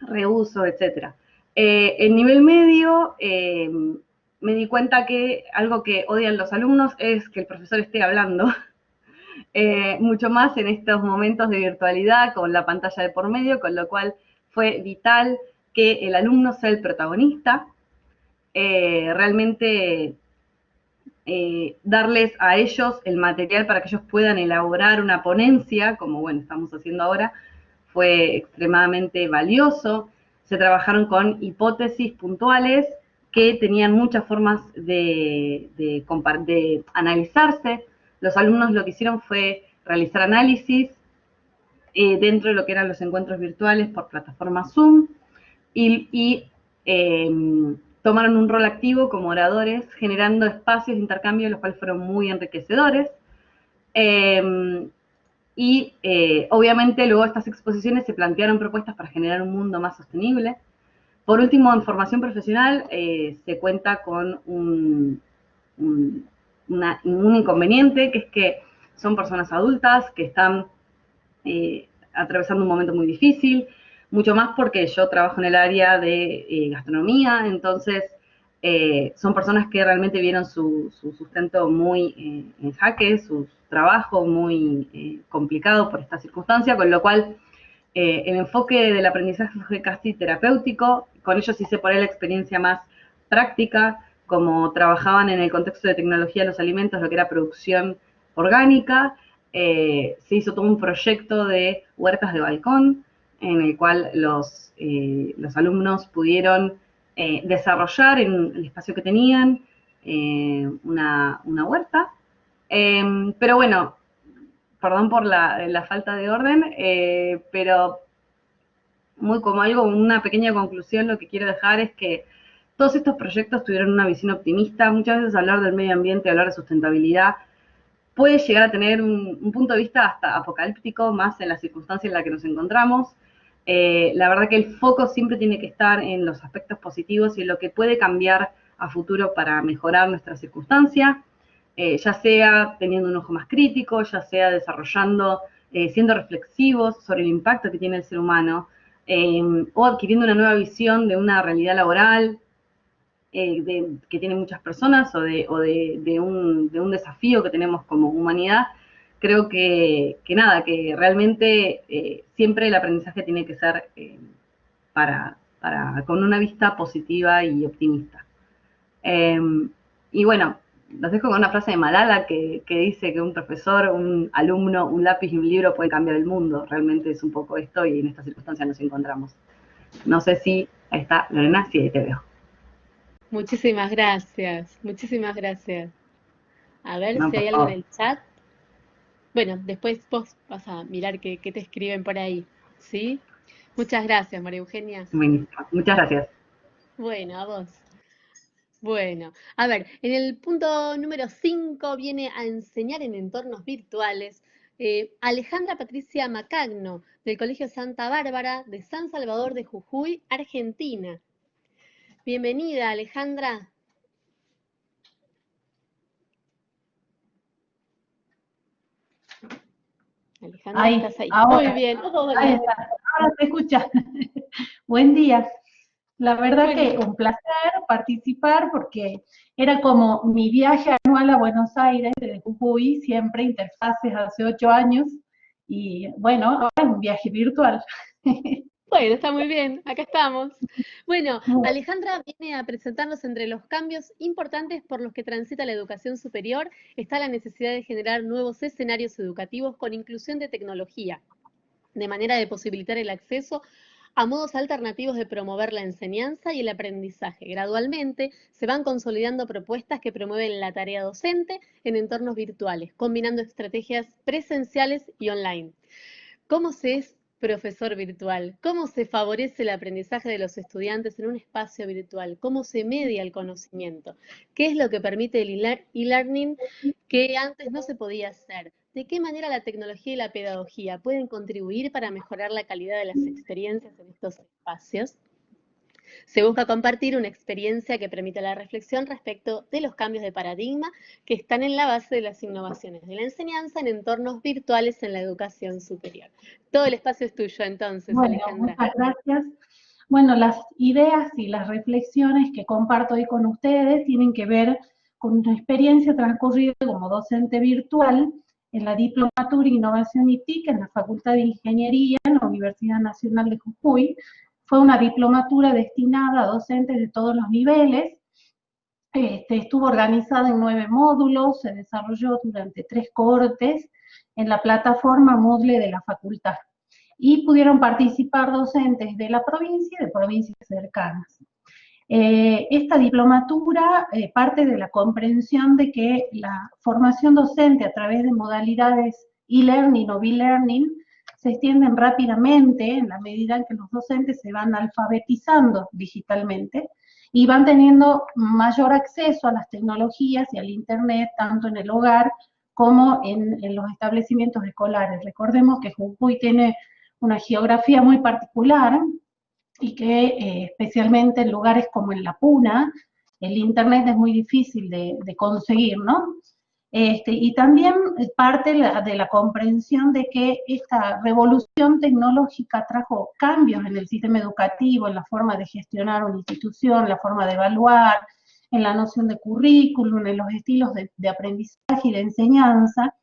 reuso, etc. En nivel medio, me di cuenta que algo que odian los alumnos es que el profesor esté hablando. Mucho más en estos momentos de virtualidad con la pantalla de por medio, con lo cual fue vital que el alumno sea el protagonista, realmente darles a ellos el material para que ellos puedan elaborar una ponencia, como bueno, estamos haciendo ahora, fue extremadamente valioso. Se trabajaron con hipótesis puntuales que tenían muchas formas de analizarse. Los alumnos lo que hicieron fue realizar análisis dentro de lo que eran los encuentros virtuales por plataforma Zoom y tomaron un rol activo como oradores, generando espacios de intercambio, los cuales fueron muy enriquecedores. Obviamente luego de estas exposiciones se plantearon propuestas para generar un mundo más sostenible. Por último, en formación profesional se cuenta con un inconveniente, que es que son personas adultas que están atravesando un momento muy difícil, mucho más porque yo trabajo en el área de gastronomía, entonces son personas que realmente vieron su sustento muy en jaque, su trabajo muy complicado por esta circunstancia, con lo cual el enfoque del aprendizaje fue casi terapéutico. Con ellos hice por ahí la experiencia más práctica, como trabajaban en el contexto de tecnología de los alimentos, lo que era producción orgánica. Se hizo todo un proyecto de huertas de balcón, en el cual los alumnos pudieron desarrollar en el espacio que tenían una huerta. Pero bueno, perdón por la falta de orden, pero muy como una pequeña conclusión, lo que quiero dejar es que todos estos proyectos tuvieron una visión optimista. Muchas veces hablar del medio ambiente, hablar de sustentabilidad, puede llegar a tener un punto de vista hasta apocalíptico, más en la circunstancia en la que nos encontramos. La verdad que el foco siempre tiene que estar en los aspectos positivos y en lo que puede cambiar a futuro para mejorar nuestra circunstancia, ya sea teniendo un ojo más crítico, ya sea desarrollando, siendo reflexivos sobre el impacto que tiene el ser humano, o adquiriendo una nueva visión de una realidad laboral que tienen muchas personas, o de un desafío que tenemos como humanidad. Creo que realmente siempre el aprendizaje tiene que ser con una vista positiva y optimista. Y bueno, los dejo con una frase de Malala que dice que un profesor, un alumno, un lápiz y un libro puede cambiar el mundo. Realmente es un poco esto, y en esta circunstancia nos encontramos. No sé si ahí está Lorena, sí, ahí te veo. Muchísimas gracias, muchísimas gracias. A ver No, si hay por algo en favor. el chat. Bueno, después vos vas a mirar qué te escriben por ahí, ¿sí? Muchas gracias, María Eugenia. Buenísimo. Muchas gracias. Bueno, a vos. Bueno, a ver, en el punto número 5 viene a enseñar en entornos virtuales Alejandra Patricia Macagno, del Colegio Santa Bárbara de San Salvador de Jujuy, Argentina. Bienvenida, Alejandra. Alejandra, Ahí, estás ahí. ahora, Muy bien. Hola. ahí está, ahora te escucha. Buen día. La verdad Buen que día. un placer participar porque era como mi viaje anual a Buenos Aires, desde Jujuy, siempre Interfaces hace 8 años, y bueno, ahora es un viaje virtual. Bueno, está muy bien, acá estamos. Bueno, Bueno, Alejandra viene a presentarnos entre los cambios importantes por los que transita la educación superior, está la necesidad de generar nuevos escenarios educativos con inclusión de tecnología, de manera de posibilitar el acceso a modos alternativos de promover la enseñanza y el aprendizaje. Gradualmente se van consolidando propuestas que promueven la tarea docente en entornos virtuales, combinando estrategias presenciales y online. ¿Cómo se es profesor virtual? ¿Cómo se favorece el aprendizaje de los estudiantes en un espacio virtual? ¿Cómo se media el conocimiento? ¿Qué es lo que permite el e-learning que antes no se podía hacer? ¿De qué manera la tecnología y la pedagogía pueden contribuir para mejorar la calidad de las experiencias en estos espacios? Se busca compartir una experiencia que permita la reflexión respecto de los cambios de paradigma que están en la base de las innovaciones de la enseñanza en entornos virtuales en la educación superior. Todo el espacio es tuyo entonces, bueno, Alejandra. muchas gracias. Bueno, las ideas y las reflexiones que comparto hoy con ustedes tienen que ver con una experiencia transcurrida como docente virtual en la Diplomatura Innovación y TIC en la Facultad de Ingeniería en la Universidad Nacional de Jujuy. Fue una diplomatura destinada a docentes de todos los niveles. Estuvo organizada en 9 módulos, se desarrolló durante 3 cohortes en la plataforma Moodle de la facultad. Y pudieron participar docentes de la provincia y de provincias cercanas. Esta diplomatura parte de la comprensión de que la formación docente a través de modalidades e-learning o b-learning se extienden rápidamente en la medida en que los docentes se van alfabetizando digitalmente y van teniendo mayor acceso a las tecnologías y al internet, tanto en el hogar como en los establecimientos escolares. Recordemos que Jujuy tiene una geografía muy particular y que especialmente en lugares como en La Puna, el internet es muy difícil de conseguir, ¿no? Y también parte de la comprensión de que esta revolución tecnológica trajo cambios en el sistema educativo, en la forma de gestionar una institución, la forma de evaluar, en la noción de currículum, en los estilos de aprendizaje y de enseñanza.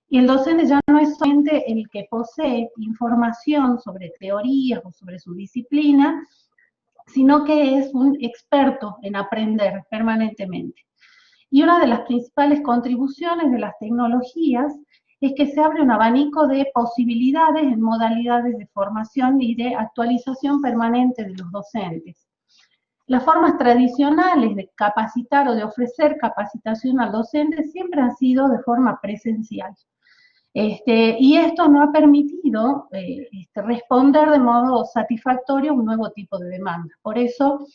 Y el docente ya no es solamente el que posee información sobre teorías o sobre su disciplina, sino que es un experto en aprender permanentemente. Y una de las principales contribuciones de las tecnologías es que se abre un abanico de posibilidades en modalidades de formación y de actualización permanente de los docentes. Las formas tradicionales de capacitar o de ofrecer capacitación al docente siempre han sido de forma presencial. Y esto no ha permitido responder de modo satisfactorio a un nuevo tipo de demanda. Por eso,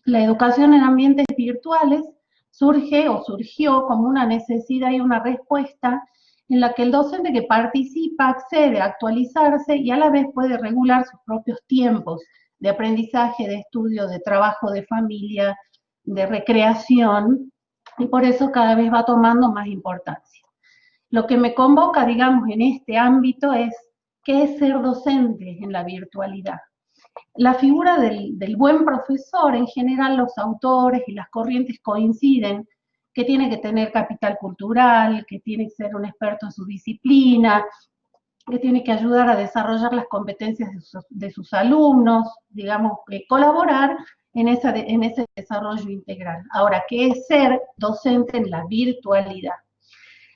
la educación en ambientes virtuales surgió como una necesidad y una respuesta en la que el docente que participa accede a actualizarse y a la vez puede regular sus propios tiempos de aprendizaje, de estudio, de trabajo, de familia, de recreación, y por eso cada vez va tomando más importancia. Lo que me convoca, digamos, en este ámbito es qué es ser docente en la virtualidad. La figura del buen profesor, en general los autores y las corrientes coinciden que tiene que tener capital cultural, que tiene que ser un experto en su disciplina, que tiene que ayudar a desarrollar las competencias de sus alumnos, digamos, colaborar en ese desarrollo integral. Ahora, ¿qué es ser docente en la virtualidad?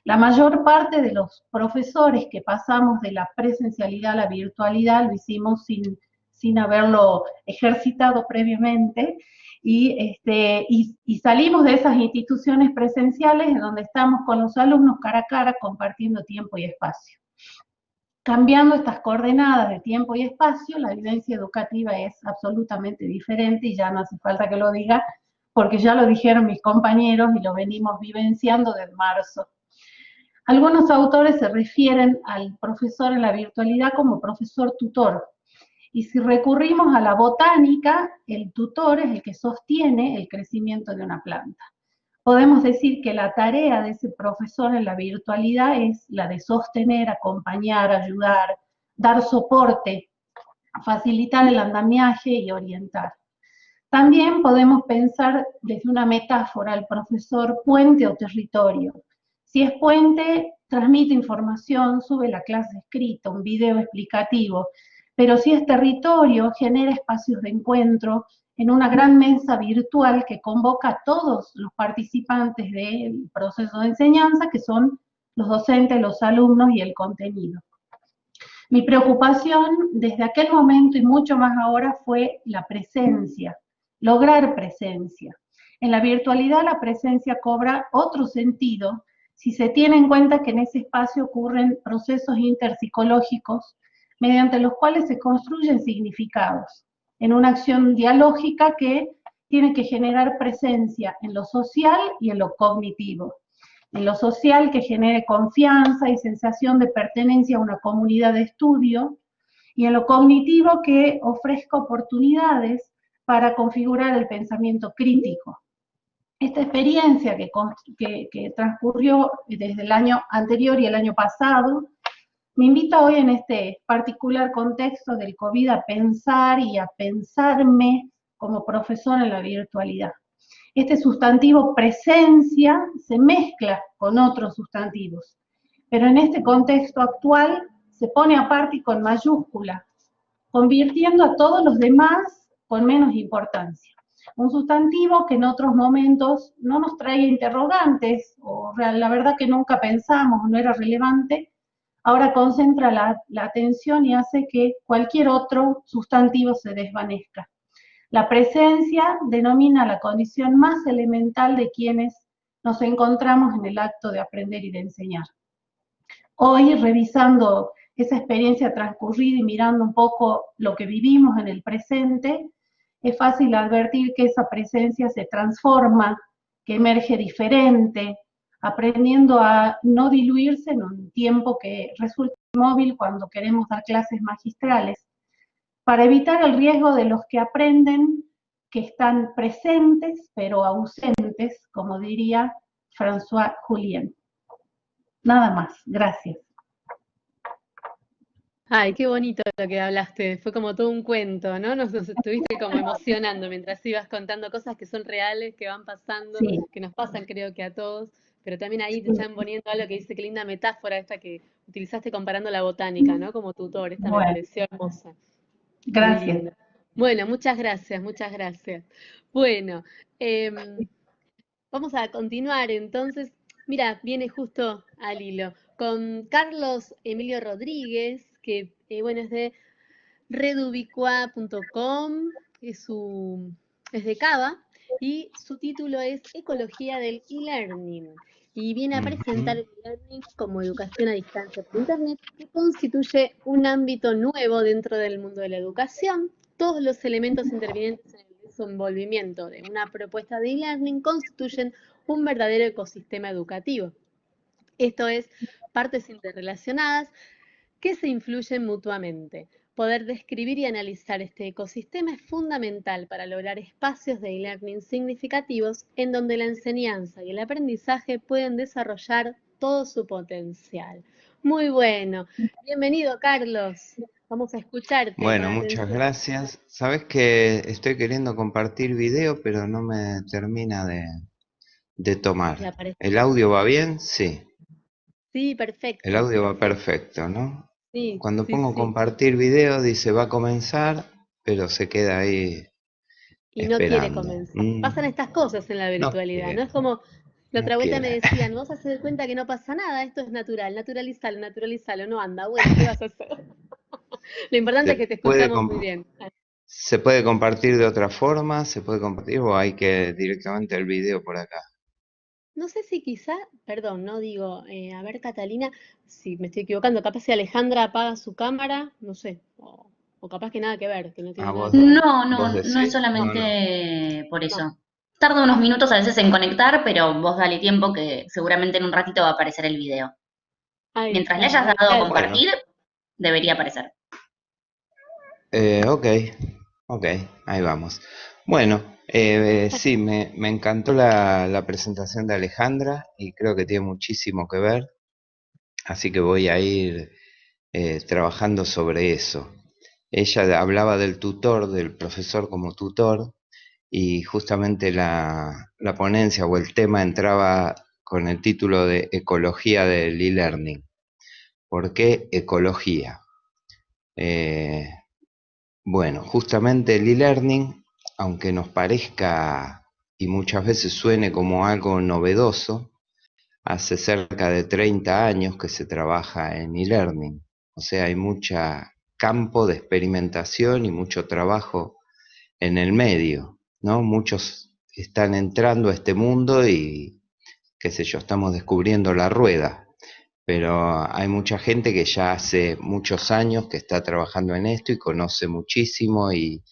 La mayor parte de los profesores que pasamos de la presencialidad a la virtualidad lo hicimos sin haberlo ejercitado previamente y salimos de esas instituciones presenciales en donde estamos con los alumnos cara a cara compartiendo tiempo y espacio. Cambiando estas coordenadas de tiempo y espacio, la vivencia educativa es absolutamente diferente y ya no hace falta que lo diga porque ya lo dijeron mis compañeros y lo venimos vivenciando desde marzo. Algunos autores se refieren al profesor en la virtualidad como profesor tutor, Y si recurrimos a la botánica, el tutor es el que sostiene el crecimiento de una planta. Podemos decir que la tarea de ese profesor en la virtualidad es la de sostener, acompañar, ayudar, dar soporte, facilitar el andamiaje y orientar. También podemos pensar desde una metáfora al profesor puente o territorio. Si es puente, transmite información, sube la clase escrita, un video explicativo, pero si es territorio, genera espacios de encuentro en una gran mesa virtual que convoca a todos los participantes del proceso de enseñanza, que son los docentes, los alumnos y el contenido. Mi preocupación desde aquel momento y mucho más ahora fue la presencia, lograr presencia. En la virtualidad la presencia cobra otro sentido si se tiene en cuenta que en ese espacio ocurren procesos interpsicológicos mediante los cuales se construyen significados, en una acción dialógica que tiene que generar presencia en lo social y en lo cognitivo. En lo social, que genere confianza y sensación de pertenencia a una comunidad de estudio, y en lo cognitivo, que ofrezca oportunidades para configurar el pensamiento crítico. Esta experiencia que transcurrió desde el año anterior y el año pasado, me invita hoy en este particular contexto del COVID a pensar y a pensarme como profesor en la virtualidad. Este sustantivo presencia se mezcla con otros sustantivos, pero en este contexto actual se pone aparte y con mayúscula, convirtiendo a todos los demás con menos importancia. Un sustantivo que en otros momentos no nos traía interrogantes, o la verdad que nunca pensamos, no era relevante, ahora concentra la atención y hace que cualquier otro sustantivo se desvanezca. La presencia denomina la condición más elemental de quienes nos encontramos en el acto de aprender y de enseñar. Hoy, revisando esa experiencia transcurrida y mirando un poco lo que vivimos en el presente, es fácil advertir que esa presencia se transforma, que emerge diferente, aprendiendo a no diluirse en un tiempo que resulta móvil cuando queremos dar clases magistrales, para evitar el riesgo de los que aprenden que están presentes pero ausentes, como diría François Jullien. Nada más, gracias. Ay, qué bonito lo que hablaste, fue como todo un cuento, ¿no? Nos estuviste como emocionando mientras ibas contando cosas que son reales, que van pasando, Sí. que nos pasan creo que a todos, pero también ahí te Sí. están poniendo algo que dice, qué linda metáfora esta que utilizaste comparando la botánica, ¿no? Como tutor, esta me Bueno, pareció hermosa. Muy gracias. lindo. Bueno, muchas gracias, muchas gracias. Bueno, vamos a continuar entonces. Mira, viene justo al hilo con Carlos Emilio Rodríguez, que bueno, es de redubicua.com, es de Cava, y su título es Ecología del e-learning. Y viene a presentar el e-learning como educación a distancia por Internet, que constituye un ámbito nuevo dentro del mundo de la educación. Todos los elementos intervinientes en el desenvolvimiento de una propuesta de e-learning constituyen un verdadero ecosistema educativo. Esto es, partes interrelacionadas que se influyen mutuamente. Poder describir y analizar este ecosistema es fundamental para lograr espacios de e-learning significativos en donde la enseñanza y el aprendizaje pueden desarrollar todo su potencial. Muy bueno. Bienvenido, Carlos. Vamos a escucharte. Bueno, muchas gracias. Sabes que estoy queriendo compartir video, pero no me termina de tomar. ¿El audio va bien? Sí. Sí, perfecto. El audio va perfecto, ¿no? Sí. Cuando sí, pongo sí. compartir video dice va a comenzar, pero se queda ahí y esperando. No quiere comenzar. Pasan estas cosas en la virtualidad, ¿no? Es como, la otra vuelta me decían, vos haces de cuenta que no pasa nada, esto es natural, naturalizalo, no anda, bueno, ¿qué vas a hacer? Lo importante es que te escuchamos muy bien. ¿Se puede compartir de otra forma? ¿Se puede compartir o hay que directamente el video por acá? No sé si quizá, perdón, no digo, a ver Catalina, si me estoy equivocando, capaz si Alejandra apaga su cámara, no sé, o capaz que nada que ver, que no tiene nada que ver. No es solamente por eso. Tarda unos minutos a veces en conectar, pero vos dale tiempo que seguramente en un ratito va a aparecer el video. Mientras le hayas dado a compartir, debería aparecer. Ok, ahí vamos. Bueno, sí, me encantó la presentación de Alejandra y creo que tiene muchísimo que ver, así que voy a ir trabajando sobre eso. Ella hablaba del tutor, del profesor como tutor, y justamente la ponencia o el tema entraba con el título de Ecología del e-learning. ¿Por qué ecología? Bueno, justamente el e-learning, aunque nos parezca y muchas veces suene como algo novedoso, hace cerca de 30 años que se trabaja en e-learning. O sea, hay mucho campo de experimentación y mucho trabajo en el medio, ¿no? Muchos están entrando a este mundo y, qué sé yo, estamos descubriendo la rueda. Pero hay mucha gente que ya hace muchos años que está trabajando en esto y conoce muchísimo y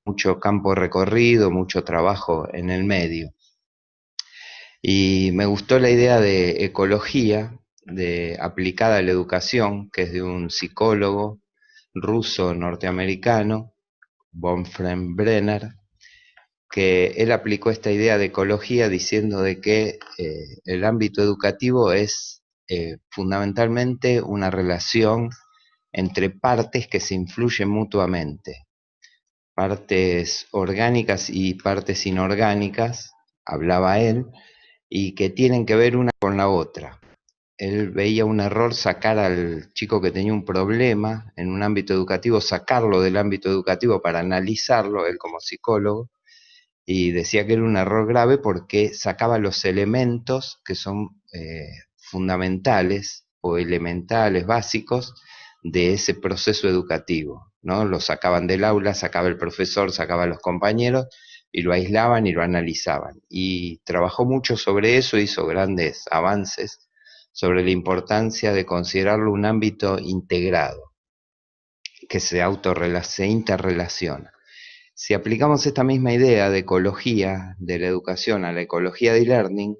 mucho campo recorrido, mucho trabajo en el medio. Y me gustó la idea de ecología, de aplicada a la educación, que es de un psicólogo ruso norteamericano, Wolfram Brenner, que él aplicó esta idea de ecología diciendo de que el ámbito educativo es fundamentalmente una relación entre partes que se influyen mutuamente, partes orgánicas y partes inorgánicas, hablaba él, y que tienen que ver una con la otra. Él veía un error sacar al chico que tenía un problema en un ámbito educativo, sacarlo del ámbito educativo para analizarlo, él como psicólogo, y decía que era un error grave porque sacaba los elementos que son fundamentales o elementales, básicos, de ese proceso educativo, ¿no? Lo sacaban del aula, sacaba el profesor, sacaba a los compañeros y lo aislaban y lo analizaban. Y trabajó mucho sobre eso, hizo grandes avances sobre la importancia de considerarlo un ámbito integrado, que se interrelaciona. Si aplicamos esta misma idea de ecología de la educación a la ecología de e-learning,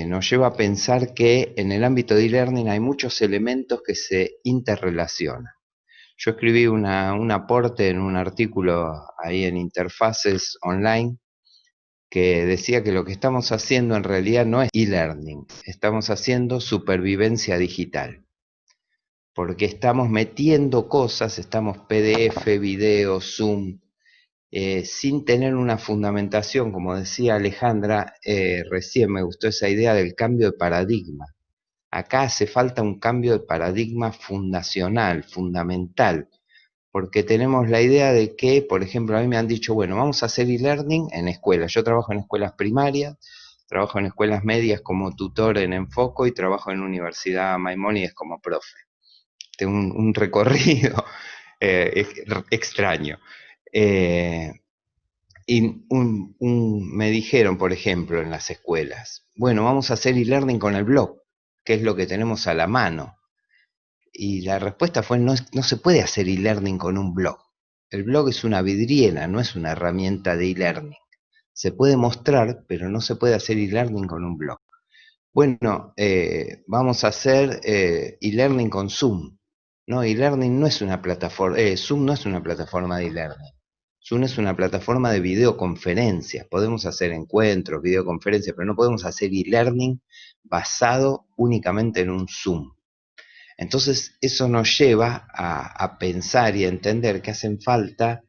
nos lleva a pensar que en el ámbito de e-learning hay muchos elementos que se interrelacionan. Yo escribí un aporte en un artículo ahí en Interfaces Online que decía que lo que estamos haciendo en realidad no es e-learning, estamos haciendo supervivencia digital. Porque estamos metiendo cosas, estamos PDF, video, Zoom, sin tener una fundamentación, como decía Alejandra, recién me gustó esa idea del cambio de paradigma. Acá hace falta un cambio de paradigma fundacional, fundamental, porque tenemos la idea de que, por ejemplo, a mí me han dicho, bueno, vamos a hacer e-learning en escuelas. Yo trabajo en escuelas primarias, trabajo en escuelas medias como tutor en Enfoco y trabajo en Universidad Maimónides como profe. Tengo un recorrido extraño. Y me dijeron, por ejemplo, en las escuelas, bueno, vamos a hacer e-learning con el blog, que es lo que tenemos a la mano. Y la respuesta fue, no se puede hacer e-learning con un blog. El blog es una vidriera, no es una herramienta de e-learning. Se puede mostrar, pero no se puede hacer e-learning con un blog. Bueno, vamos a hacer e-learning con Zoom. No, e-learning no es una plataforma, Zoom no es una plataforma de e-learning. Zoom es una plataforma de videoconferencias. Podemos hacer encuentros, videoconferencias, pero no podemos hacer e-learning basado únicamente en un Zoom. Entonces, eso nos lleva a pensar y a entender que hacen falta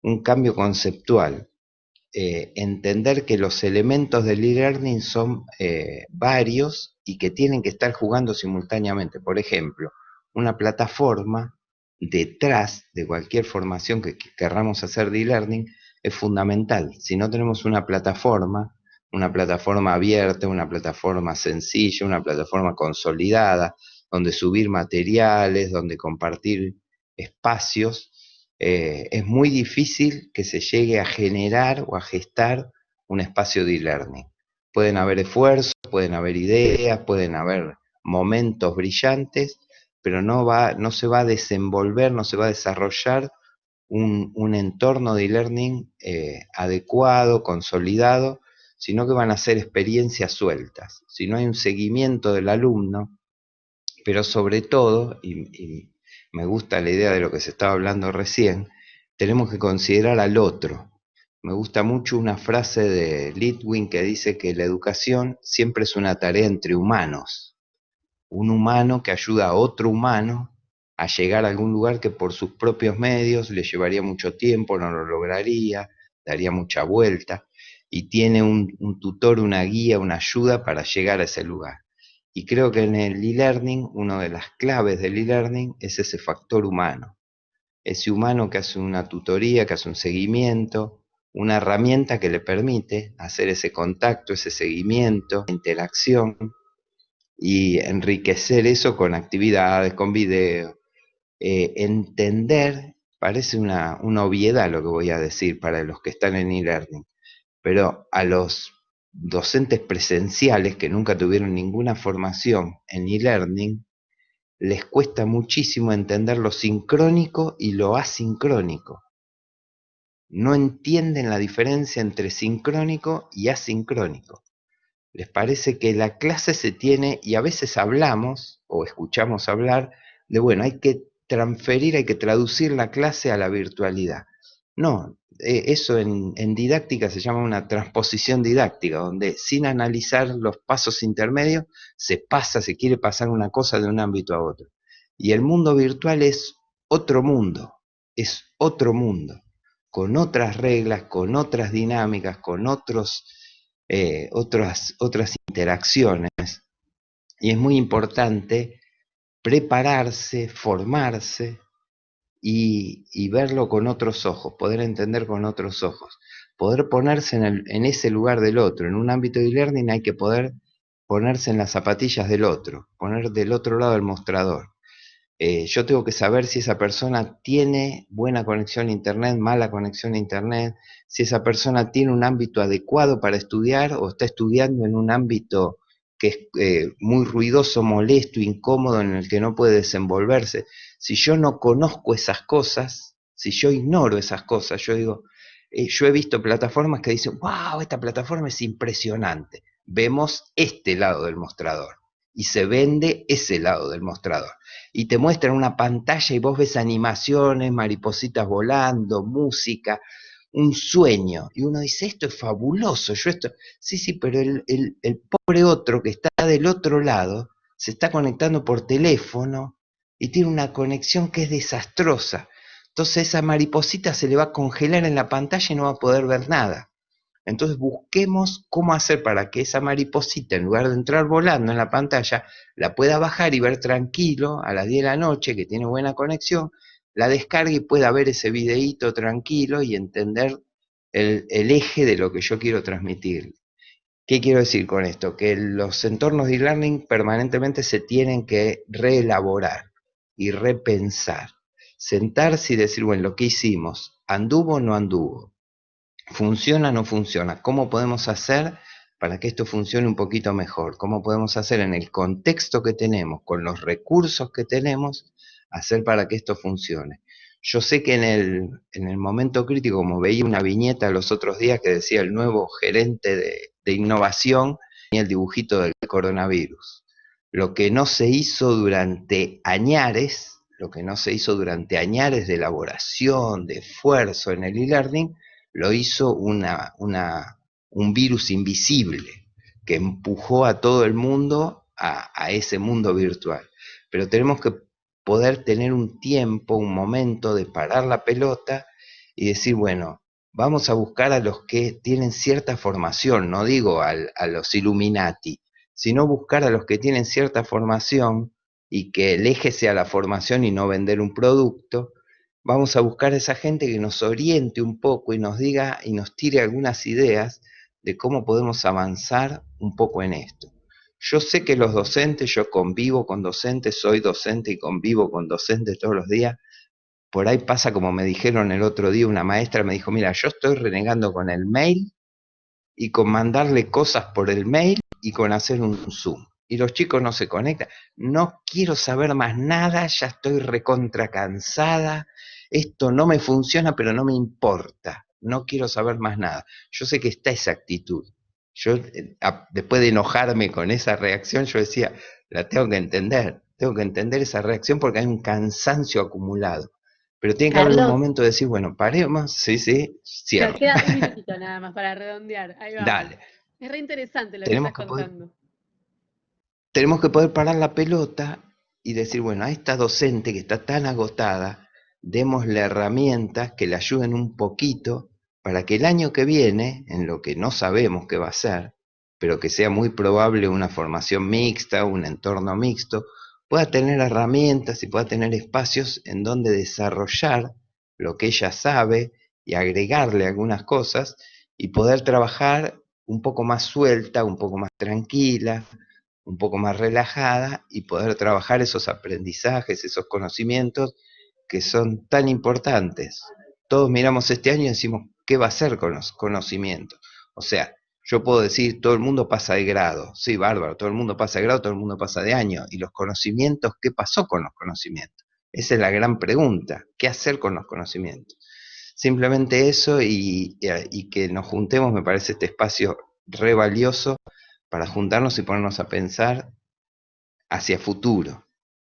un cambio conceptual. Entender que los elementos del e-learning son varios y que tienen que estar jugando simultáneamente. Por ejemplo, una plataforma detrás de cualquier formación que querramos hacer de e-learning es fundamental. Si no tenemos una plataforma abierta, una plataforma sencilla, una plataforma consolidada, donde subir materiales, donde compartir espacios, es muy difícil que se llegue a generar o a gestar un espacio de e-learning. Pueden haber esfuerzos, pueden haber ideas, pueden haber momentos brillantes, pero no se va a desenvolver, no se va a desarrollar un entorno de e-learning adecuado, consolidado, sino que van a ser experiencias sueltas. Si no hay un seguimiento del alumno, pero sobre todo, y me gusta la idea de lo que se estaba hablando recién, tenemos que considerar al otro. Me gusta mucho una frase de Litwin que dice que la educación siempre es una tarea entre humanos. Un humano que ayuda a otro humano a llegar a algún lugar que por sus propios medios le llevaría mucho tiempo, no lo lograría, daría mucha vuelta, y tiene un tutor, una guía, una ayuda para llegar a ese lugar. Y creo que en el e-learning, una de las claves del e-learning es ese factor humano. Ese humano que hace una tutoría, que hace un seguimiento, una herramienta que le permite hacer ese contacto, ese seguimiento, interacción, y enriquecer eso con actividades, con video. Entender, parece una obviedad lo que voy a decir para los que están en e-learning, pero a los docentes presenciales que nunca tuvieron ninguna formación en e-learning, les cuesta muchísimo entender lo sincrónico y lo asincrónico. No entienden la diferencia entre sincrónico y asincrónico. Les parece que la clase se tiene, y a veces hablamos o escuchamos hablar de, bueno, hay que transferir, hay que traducir la clase a la virtualidad. No, eso en didáctica se llama una transposición didáctica, donde sin analizar los pasos intermedios se quiere pasar una cosa de un ámbito a otro. Y el mundo virtual es otro mundo, con otras reglas, con otras dinámicas, con otras interacciones, y es muy importante prepararse, formarse y verlo con otros ojos, poder entender con otros ojos, poder ponerse en ese lugar del otro. En un ámbito de e-learning hay que poder ponerse en las zapatillas del otro, poner del otro lado del mostrador. Yo tengo que saber si esa persona tiene buena conexión a internet, mala conexión a internet, si esa persona tiene un ámbito adecuado para estudiar o está estudiando en un ámbito que es muy ruidoso, molesto, incómodo, en el que no puede desenvolverse. Si yo no conozco esas cosas, si yo ignoro esas cosas, yo digo, yo he visto plataformas que dicen, wow, esta plataforma es impresionante. Vemos este lado del mostrador y se vende ese lado del mostrador. Y te muestran una pantalla y vos ves animaciones, maripositas volando, música, un sueño. Y uno dice, esto es fabuloso, sí, pero el pobre otro que está del otro lado se está conectando por teléfono y tiene una conexión que es desastrosa. Entonces esa mariposita se le va a congelar en la pantalla y no va a poder ver nada. Entonces busquemos cómo hacer para que esa mariposita, en lugar de entrar volando en la pantalla, la pueda bajar y ver tranquilo a las 10 de la noche, que tiene buena conexión, la descargue y pueda ver ese videíto tranquilo y entender el eje de lo que yo quiero transmitir. ¿Qué quiero decir con esto? Que los entornos de e-learning permanentemente se tienen que reelaborar y repensar. Sentarse y decir, bueno, lo que hicimos, ¿anduvo o no anduvo? ¿Funciona o no funciona? ¿Cómo podemos hacer para que esto funcione un poquito mejor? ¿Cómo podemos hacer en el contexto que tenemos, con los recursos que tenemos, hacer para que esto funcione? Yo sé que en el momento crítico, como veía una viñeta los otros días que decía el nuevo gerente de innovación, tenía el dibujito del coronavirus. Lo que no se hizo durante añares, de elaboración, de esfuerzo en el e-learning, lo hizo un virus invisible que empujó a todo el mundo a ese mundo virtual. Pero tenemos que poder tener un tiempo, un momento de parar la pelota y decir, bueno, vamos a buscar a los que tienen cierta formación, no digo a los Illuminati, sino buscar a los que tienen cierta formación y que el eje sea la formación y no vender un producto. Vamos a buscar a esa gente que nos oriente un poco y nos diga y nos tire algunas ideas de cómo podemos avanzar un poco en esto. Yo sé que los docentes, yo convivo con docentes, soy docente y convivo con docentes todos los días. Por ahí pasa como me dijeron el otro día, una maestra me dijo, mira, yo estoy renegando con el mail y con mandarle cosas por el mail y con hacer un Zoom. Y los chicos no se conectan. No quiero saber más nada, ya estoy recontra cansada. Esto no me funciona, pero no me importa. No quiero saber más nada. Yo sé que está esa actitud. Yo, después de enojarme con esa reacción, yo decía, la tengo que entender. tengo que entender esa reacción porque hay un cansancio acumulado. Pero tiene que haber un Carlos, momento de decir, bueno, paremos, sí, cierro. queda un minutito nada más para redondear. Ahí vamos. Dale, Es re interesante lo que tenemos estás que poder, contando. tenemos que poder parar la pelota y decir, bueno, a esta docente que está tan agotada, démosle herramientas que le ayuden un poquito para que el año que viene, en lo que no sabemos qué va a ser, pero que sea muy probable una formación mixta, un entorno mixto, pueda tener herramientas y pueda tener espacios en donde desarrollar lo que ella sabe y agregarle algunas cosas y poder trabajar un poco más suelta, un poco más tranquila, un poco más relajada y poder trabajar esos aprendizajes, esos conocimientos que son tan importantes. Todos miramos este año y decimos, ¿qué va a hacer con los conocimientos? O sea, yo puedo decir, todo el mundo pasa de grado, sí, bárbaro, todo el mundo pasa de grado, todo el mundo pasa de año, y los conocimientos, ¿qué pasó con los conocimientos? Esa es la gran pregunta, ¿qué hacer con los conocimientos? Simplemente eso y que nos juntemos, me parece este espacio re valioso para juntarnos y ponernos a pensar hacia futuro,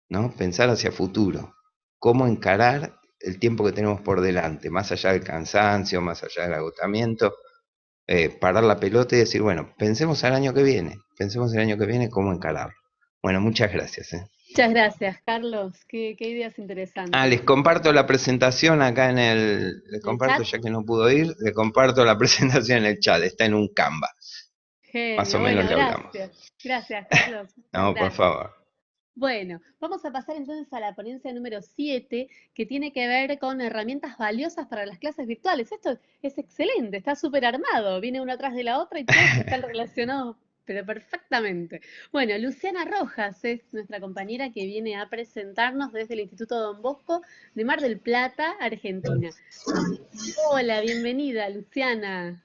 ¿no? Pensar hacia futuro, cómo encarar el tiempo que tenemos por delante, más allá del cansancio, más allá del agotamiento, parar la pelota y decir, bueno, pensemos el año que viene cómo encararlo. Bueno, muchas gracias. Muchas gracias, Carlos. Qué ideas interesantes. Les comparto la presentación acá les comparto, ya que no pudo ir, les comparto la presentación en el chat, está en un Canva. Genio. Más o menos Bueno, le hablamos. Gracias, Carlos. No, por favor. Bueno, vamos a pasar entonces a la ponencia número 7, que tiene que ver con herramientas valiosas para las clases virtuales. Esto es excelente, está súper armado, viene una atrás de la otra y todos están relacionados, pero perfectamente. Bueno, Luciana Rojas es nuestra compañera que viene a presentarnos desde el Instituto Don Bosco de Mar del Plata, Argentina. Hola, bienvenida, Luciana.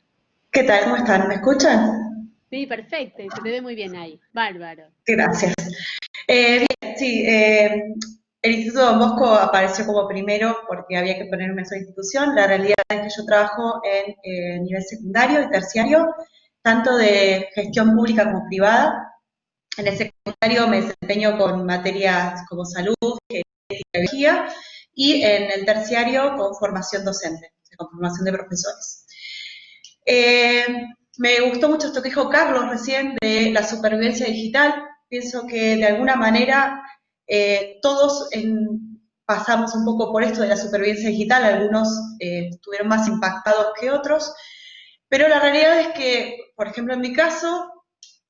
¿Qué tal? ¿Cómo están? ¿Me escuchan? Sí, perfecto, se te ve muy bien ahí, bárbaro. Gracias. Bien, sí, el Instituto Don Bosco apareció como primero porque había que poner una sola institución. La realidad es que yo trabajo en nivel secundario y terciario, tanto de gestión pública como privada. En el secundario me desempeño con materias como salud, biología, y en el terciario con formación docente, con formación de profesores. Me gustó mucho esto que dijo Carlos recién de la supervivencia digital. Pienso que de alguna manera todos pasamos un poco por esto de la supervivencia digital, algunos estuvieron más impactados que otros, pero la realidad es que, por ejemplo, en mi caso,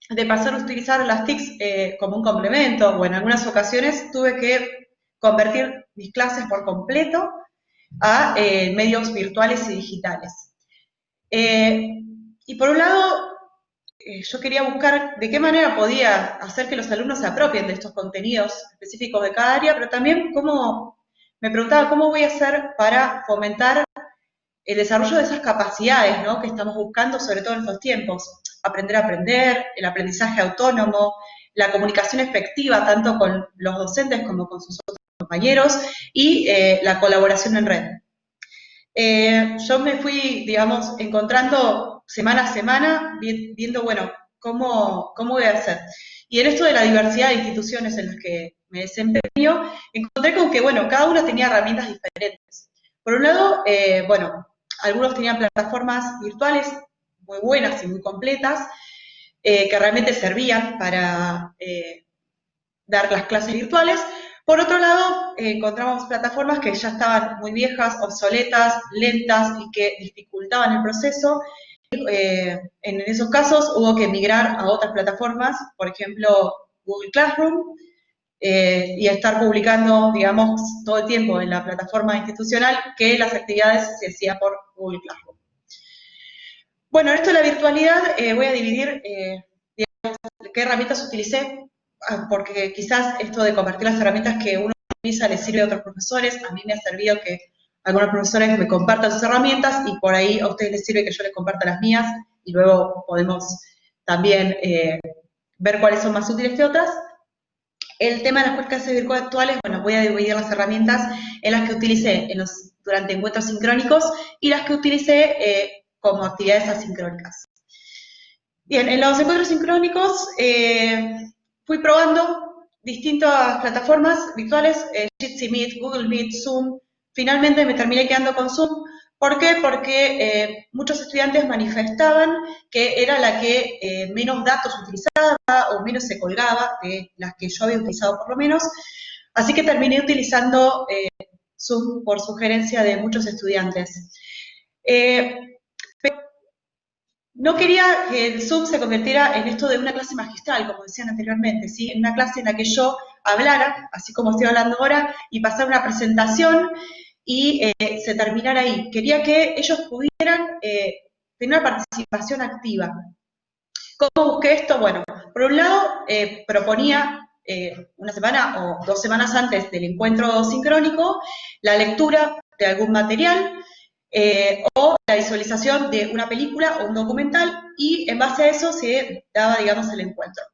de pasar a utilizar las TICs como un complemento, o en algunas ocasiones tuve que convertir mis clases por completo a medios virtuales y digitales. Y por un lado, yo quería buscar de qué manera podía hacer que los alumnos se apropien de estos contenidos específicos de cada área, pero también me preguntaba cómo voy a hacer para fomentar el desarrollo de esas capacidades, ¿no?, que estamos buscando, sobre todo en estos tiempos. Aprender a aprender, el aprendizaje autónomo, la comunicación efectiva, tanto con los docentes como con sus otros compañeros, y la colaboración en red. Yo me fui, digamos, encontrando semana a semana, viendo, bueno, cómo voy a hacer. Y en esto de la diversidad de instituciones en las que me desempeño, encontré con que, bueno, cada uno tenía herramientas diferentes. Por un lado, bueno, algunos tenían plataformas virtuales muy buenas y muy completas, que realmente servían para dar las clases virtuales. Por otro lado, encontramos plataformas que ya estaban muy viejas, obsoletas, lentas y que dificultaban el proceso. En esos casos hubo que migrar a otras plataformas, por ejemplo, Google Classroom, y estar publicando, digamos, todo el tiempo en la plataforma institucional que las actividades se hacían por Google Classroom. Bueno, esto de la virtualidad, voy a dividir, digamos, qué herramientas utilicé, porque quizás esto de compartir las herramientas que uno utiliza le sirve a otros profesores. A mí me ha servido que algunos profesores me compartan sus herramientas y por ahí a ustedes les sirve que yo les comparta las mías y luego podemos también ver cuáles son más útiles que otras. El tema de las clases virtuales, bueno, voy a dividir las herramientas en las que utilicé durante encuentros sincrónicos y las que utilicé como actividades asincrónicas. Bien, en los encuentros sincrónicos fui probando distintas plataformas virtuales, Jitsi Meet, Google Meet, Zoom. Finalmente me terminé quedando con Zoom. ¿Por qué? Porque muchos estudiantes manifestaban que era la que menos datos utilizaba o menos se colgaba de las que yo había utilizado por lo menos. Así que terminé utilizando Zoom por sugerencia de muchos estudiantes. Pero no quería que el Zoom se convirtiera en esto de una clase magistral, como decían anteriormente, ¿sí? En una clase en la que yo hablara, así como estoy hablando ahora, y pasara una presentación y se terminara ahí. Quería que ellos pudieran tener una participación activa. ¿Cómo busqué esto? Bueno, por un lado, proponía una semana o 2 semanas antes del encuentro sincrónico la lectura de algún material o la visualización de una película o un documental, y en base a eso se daba, digamos, el encuentro.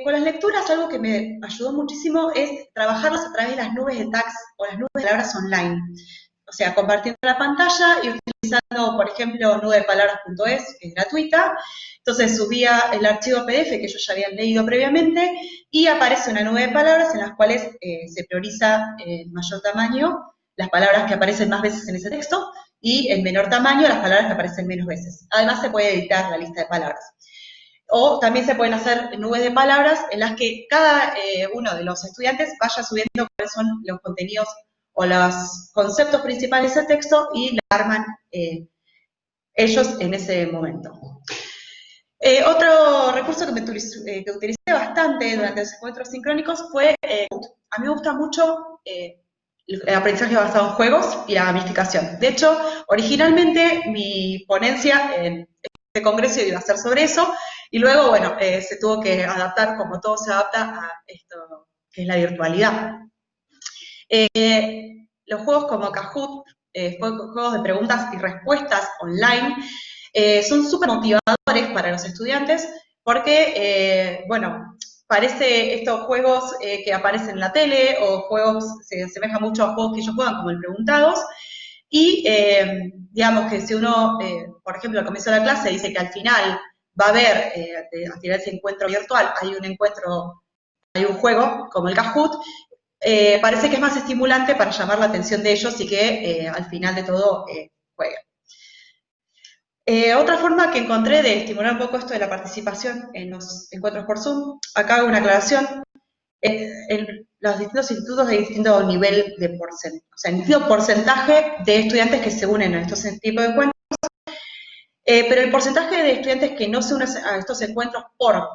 Con las lecturas, algo que me ayudó muchísimo es trabajarlas a través de las nubes de tags o las nubes de palabras online. O sea, compartiendo la pantalla y utilizando, por ejemplo, nubepalabras.es, que es gratuita. Entonces subía el archivo PDF que ellos ya habían leído previamente y aparece una nube de palabras en las cuales se prioriza en mayor tamaño las palabras que aparecen más veces en ese texto y en menor tamaño las palabras que aparecen menos veces. Además se puede editar la lista de palabras. O también se pueden hacer nubes de palabras en las que cada uno de los estudiantes vaya subiendo cuáles son los contenidos o los conceptos principales del texto y la arman ellos en ese momento. Otro recurso que utilicé bastante durante los encuentros sincrónicos fue a mí me gusta mucho el aprendizaje basado en juegos y la gamificación. De hecho, originalmente mi ponencia en este congreso iba a ser sobre eso, y luego, bueno, se tuvo que adaptar, como todo se adapta a esto que es la virtualidad. Los juegos como Kahoot, juegos de preguntas y respuestas online, son súper motivadores para los estudiantes porque, bueno, parece estos juegos que aparecen en la tele o juegos, se asemejan mucho a juegos que ellos juegan como el Preguntados, y digamos que si uno, por ejemplo, al comienzo de la clase dice que al final va a haber, al final de ese encuentro virtual, hay un juego como el Kahoot, parece que es más estimulante para llamar la atención de ellos y que al final de todo jueguen. Otra forma que encontré de estimular un poco esto de la participación en los encuentros por Zoom, acá hago una aclaración, en los distintos institutos hay distinto nivel de porcentaje, o sea, distinto porcentaje de estudiantes que se unen a estos tipos de encuentros, pero el porcentaje de estudiantes que no se unen a estos encuentros por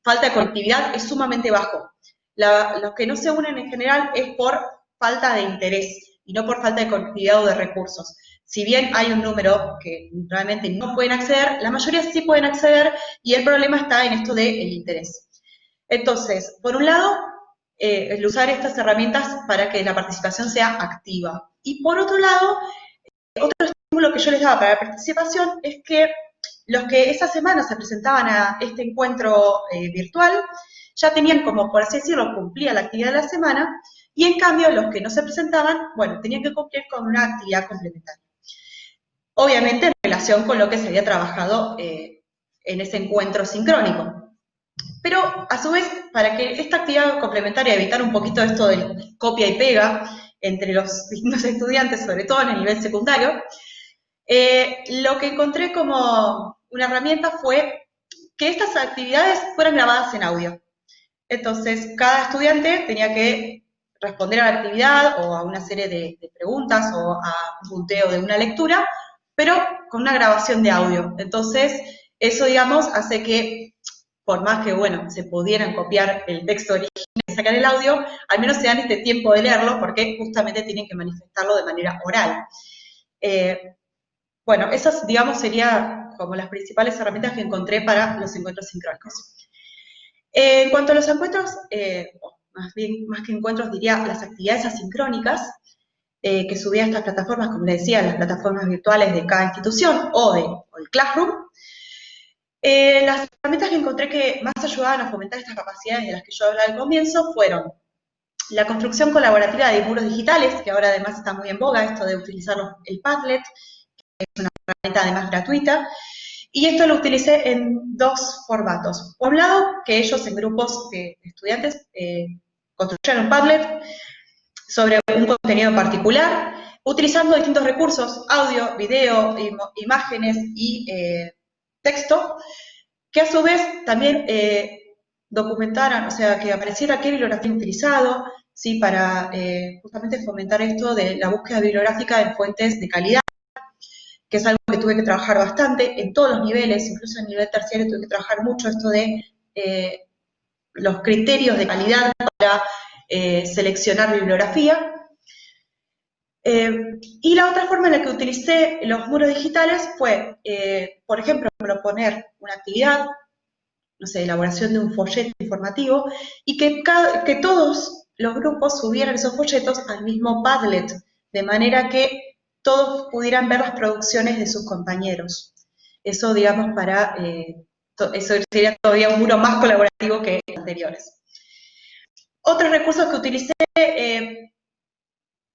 falta de conectividad es sumamente bajo. Los que no se unen en general es por falta de interés y no por falta de conectividad o de recursos. Si bien hay un número que realmente no pueden acceder, la mayoría sí pueden acceder y el problema está en esto del interés. Entonces, por un lado, el usar estas herramientas para que la participación sea activa. Y por otro lado, otro estímulo que yo les daba para la participación es que los que esa semana se presentaban a este encuentro virtual ya tenían como, por así decirlo, cumplía la actividad de la semana, y en cambio los que no se presentaban, bueno, tenían que cumplir con una actividad complementaria. Obviamente en relación con lo que se había trabajado en ese encuentro sincrónico. Pero a su vez, para que esta actividad complementaria, evitar un poquito esto del copia y pega entre los distintos estudiantes, sobre todo en el nivel secundario, lo que encontré como una herramienta fue que estas actividades fueran grabadas en audio. Entonces, cada estudiante tenía que responder a la actividad o a una serie de preguntas o a un punteo de una lectura, pero con una grabación de audio. Entonces, eso, digamos, hace que, por más que, bueno, se pudieran copiar el texto original y sacar el audio, al menos se dan este tiempo de leerlo, porque justamente tienen que manifestarlo de manera oral. Bueno, esas, digamos, serían como las principales herramientas que encontré para los encuentros sincrónicos. En cuanto a los encuentros, más que encuentros, diría las actividades asincrónicas, que subía a estas plataformas, como les decía, las plataformas virtuales de cada institución o el Classroom. Las herramientas que encontré que más ayudaban a fomentar estas capacidades de las que yo hablaba al comienzo fueron la construcción colaborativa de muros digitales, que ahora además está muy en boga, esto de utilizar el Padlet, que es una herramienta además gratuita, Y esto lo utilicé en dos formatos. Por un lado, que ellos en grupos de estudiantes construyeron un Padlet sobre un contenido particular, utilizando distintos recursos, audio, video, imágenes y texto, que a su vez también documentaran, o sea, que apareciera qué bibliografía han utilizado, ¿sí? Para justamente fomentar esto de la búsqueda bibliográfica en fuentes de calidad, que es algo que tuve que trabajar bastante en todos los niveles, incluso a nivel terciario tuve que trabajar mucho esto de los criterios de calidad para seleccionar bibliografía. Y la otra forma en la que utilicé los muros digitales fue, por ejemplo, proponer una actividad, no sé, elaboración de un folleto informativo, y que todos los grupos subieran esos folletos al mismo Padlet, de manera que todos pudieran ver las producciones de sus compañeros. Eso, digamos, eso sería todavía un muro más colaborativo que anteriores. Otros recursos que utilicé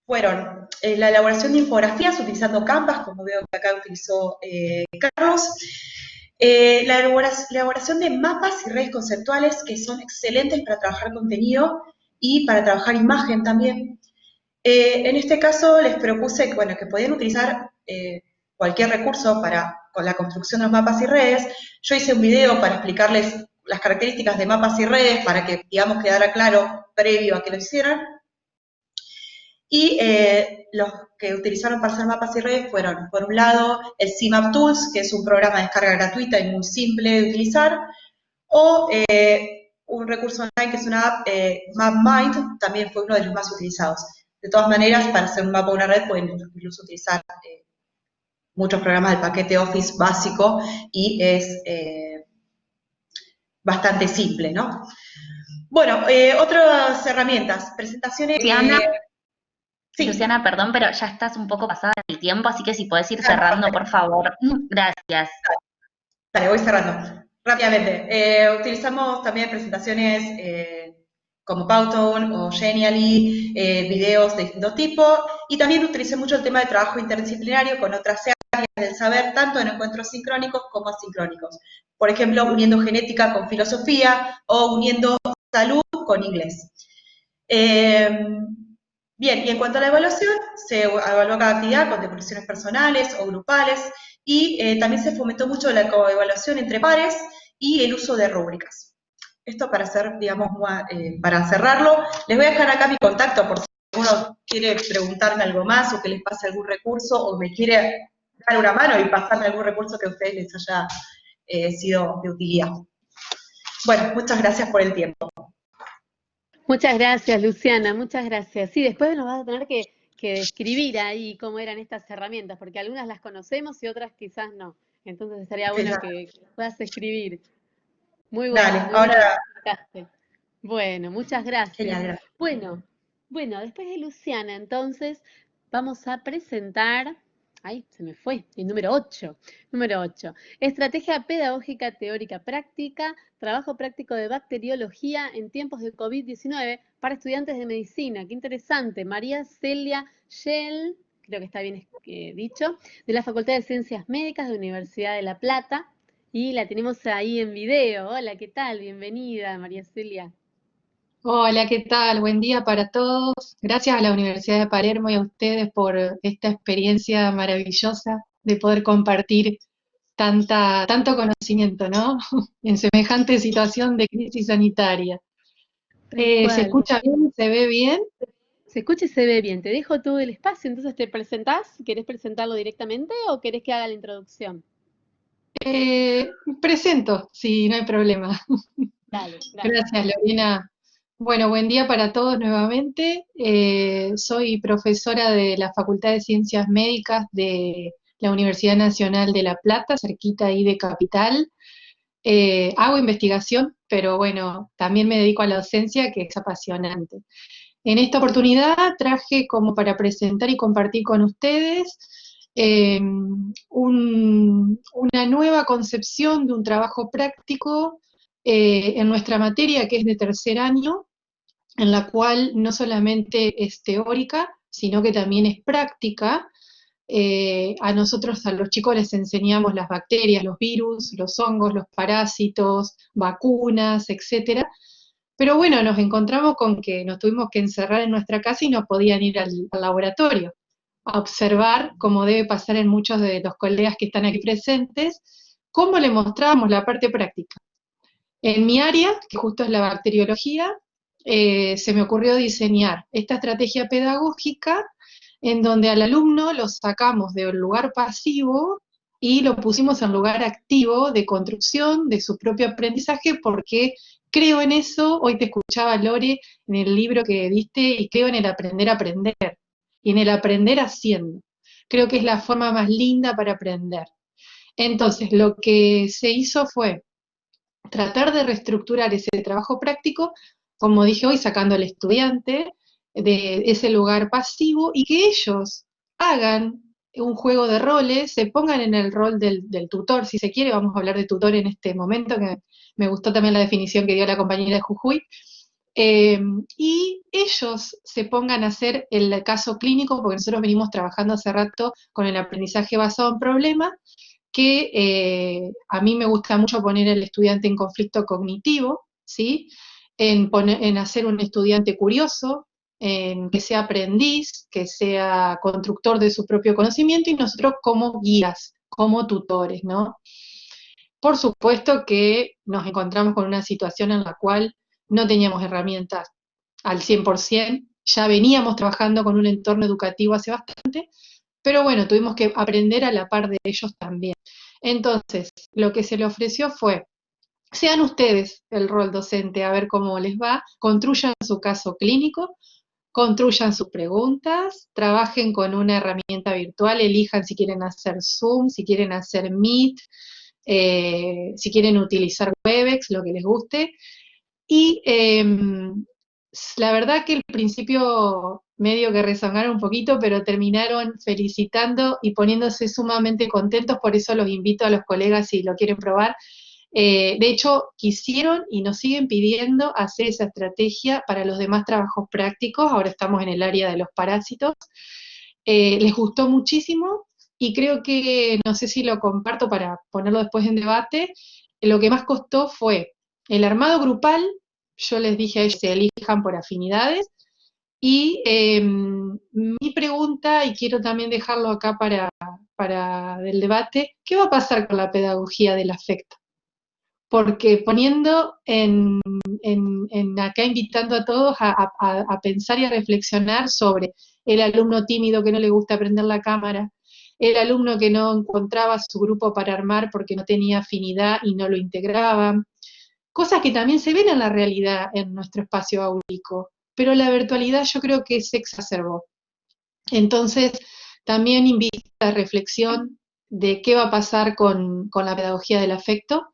fueron la elaboración de infografías utilizando Canvas, como veo que acá utilizó Carlos, la elaboración de mapas y redes conceptuales que son excelentes para trabajar contenido y para trabajar imagen también. En este caso les propuse que podían utilizar cualquier recurso con la construcción de los mapas y redes. Yo hice un video para explicarles las características de mapas y redes para que, digamos, quedara claro previo a que lo hicieran. Y los que utilizaron para hacer mapas y redes fueron, por un lado, el CMap Tools, que es un programa de descarga gratuita y muy simple de utilizar, o un recurso online que es una app, MapMind, también fue uno de los más utilizados. De todas maneras, para hacer un mapa o una red pueden incluso utilizar muchos programas del paquete Office básico y es bastante simple, ¿no? Bueno, otras herramientas, presentaciones... Sí. Luciana, perdón, pero ya estás un poco pasada del tiempo, así que si podés ir cerrando, por favor. Gracias. Dale, voy cerrando. Rápidamente. Utilizamos también presentaciones como Powtoon o Genially, videos de distinto tipo, y también utilicé mucho el tema de trabajo interdisciplinario con otras áreas del saber, tanto en encuentros sincrónicos como asincrónicos. Por ejemplo, uniendo genética con filosofía o uniendo salud con inglés. Bien, y en cuanto a la evaluación, se evaluó cada actividad con devoluciones personales o grupales, y también se fomentó mucho la coevaluación entre pares y el uso de rúbricas. Esto para hacer, digamos, para cerrarlo, les voy a dejar acá mi contacto por si alguno quiere preguntarme algo más o que les pase algún recurso o me quiere dar una mano y pasarme algún recurso que a ustedes les haya sido de utilidad. Bueno, muchas gracias por el tiempo. Muchas gracias, Luciana, muchas gracias. Sí, después nos vas a tener que describir ahí cómo eran estas herramientas, porque algunas las conocemos y otras quizás no. Entonces estaría bueno que puedas escribir. Muy bueno. Dale, ahora... Bueno, muchas gracias. Genial. Bueno, después de Luciana, entonces, vamos a presentar... Ay, se me fue, el número 8. Número 8. Estrategia pedagógica teórica práctica, trabajo práctico de bacteriología en tiempos de COVID-19 para estudiantes de medicina. Qué interesante. María Celia Schell, creo que está bien dicho, de la Facultad de Ciencias Médicas de la Universidad de La Plata. Y la tenemos ahí en video. Hola, ¿qué tal? Bienvenida, María Celia. Hola, ¿qué tal? Buen día para todos. Gracias a la Universidad de Palermo y a ustedes por esta experiencia maravillosa de poder compartir tanto conocimiento, ¿no? En semejante situación de crisis sanitaria. ¿Se escucha bien? ¿Se ve bien? Se escucha y se ve bien. Te dejo todo el espacio, entonces te presentás. ¿Querés presentarlo directamente o querés que haga la introducción? Presento, sí, no hay problema. Dale. Gracias, Lorena. Bueno, buen día para todos nuevamente. Soy profesora de la Facultad de Ciencias Médicas de la Universidad Nacional de La Plata, cerquita ahí de Capital. Hago investigación, pero bueno, también me dedico a la docencia, que es apasionante. En esta oportunidad traje como para presentar y compartir con ustedes una nueva concepción de un trabajo práctico en nuestra materia, que es de tercer año, en la cual no solamente es teórica, sino que también es práctica, A nosotros, a los chicos, les enseñamos las bacterias, los virus, los hongos, los parásitos, vacunas, etcétera. Pero bueno, nos encontramos con que nos tuvimos que encerrar en nuestra casa y no podían ir al laboratorio a observar, como debe pasar en muchos de los colegas que están aquí presentes, cómo le mostrábamos la parte práctica. En mi área, que justo es la bacteriología, se me ocurrió diseñar esta estrategia pedagógica en donde al alumno lo sacamos del lugar pasivo y lo pusimos en lugar activo de construcción de su propio aprendizaje, porque creo en eso. Hoy te escuchaba, Lore, en el libro que diste, y creo en el aprender a aprender, y en el aprender haciendo. Creo que es la forma más linda para aprender. Entonces, lo que se hizo fue tratar de reestructurar ese trabajo práctico, como dije hoy, sacando al estudiante de ese lugar pasivo y que ellos hagan un juego de roles, se pongan en el rol del tutor, si se quiere. Vamos a hablar de tutor en este momento, que me gustó también la definición que dio la compañera de Jujuy, y ellos se pongan a hacer el caso clínico, porque nosotros venimos trabajando hace rato con el aprendizaje basado en problemas, que a mí me gusta mucho poner al estudiante en conflicto cognitivo, ¿sí? En hacer un estudiante curioso, en que sea aprendiz, que sea constructor de su propio conocimiento, y nosotros como guías, como tutores, ¿no? Por supuesto que nos encontramos con una situación en la cual no teníamos herramientas al 100%, ya veníamos trabajando con un entorno educativo hace bastante, pero bueno, tuvimos que aprender a la par de ellos también. Entonces, lo que se le ofreció fue, sean ustedes el rol docente, a ver cómo les va, construyan su caso clínico, construyan sus preguntas, trabajen con una herramienta virtual, elijan si quieren hacer Zoom, si quieren hacer Meet, si quieren utilizar Webex, lo que les guste. Y la verdad que al principio medio que rezonaron un poquito, pero terminaron felicitando y poniéndose sumamente contentos. Por eso los invito a los colegas si lo quieren probar. De hecho, quisieron y nos siguen pidiendo hacer esa estrategia para los demás trabajos prácticos. Ahora estamos en el área de los parásitos. Les gustó muchísimo y creo que, no sé si lo comparto para ponerlo después en debate, lo que más costó fue el armado grupal. Yo les dije a ellos que se elijan por afinidades, y mi pregunta, y quiero también dejarlo acá para el debate, ¿qué va a pasar con la pedagogía del afecto? Porque poniendo acá, invitando a todos a pensar y a reflexionar sobre el alumno tímido que no le gusta prender la cámara, el alumno que no encontraba su grupo para armar porque no tenía afinidad y no lo integraba, cosas que también se ven en la realidad en nuestro espacio áulico, pero la virtualidad yo creo que se exacerbó. Entonces, también invito a la reflexión de qué va a pasar con la pedagogía del afecto,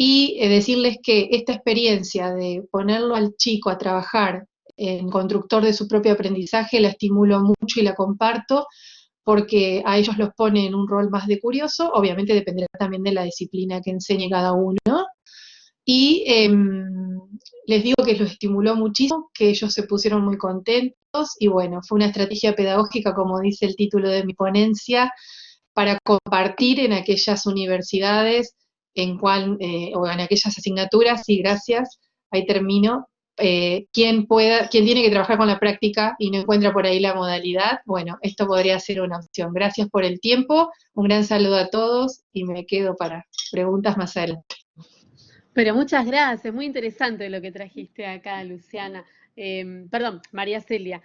y decirles que esta experiencia de ponerlo al chico a trabajar en constructor de su propio aprendizaje la estimulo mucho y la comparto, porque a ellos los pone en un rol más de curioso. Obviamente dependerá también de la disciplina que enseñe cada uno, y les digo que los estimuló muchísimo, que ellos se pusieron muy contentos, y bueno, fue una estrategia pedagógica, como dice el título de mi ponencia, para compartir en aquellas universidades o en aquellas asignaturas. Y gracias, ahí termino. Quien tiene que trabajar con la práctica y no encuentra por ahí la modalidad, bueno, esto podría ser una opción. Gracias por el tiempo, un gran saludo a todos y me quedo para preguntas más adelante. Pero muchas gracias, muy interesante lo que trajiste acá, Luciana. Perdón, María Celia.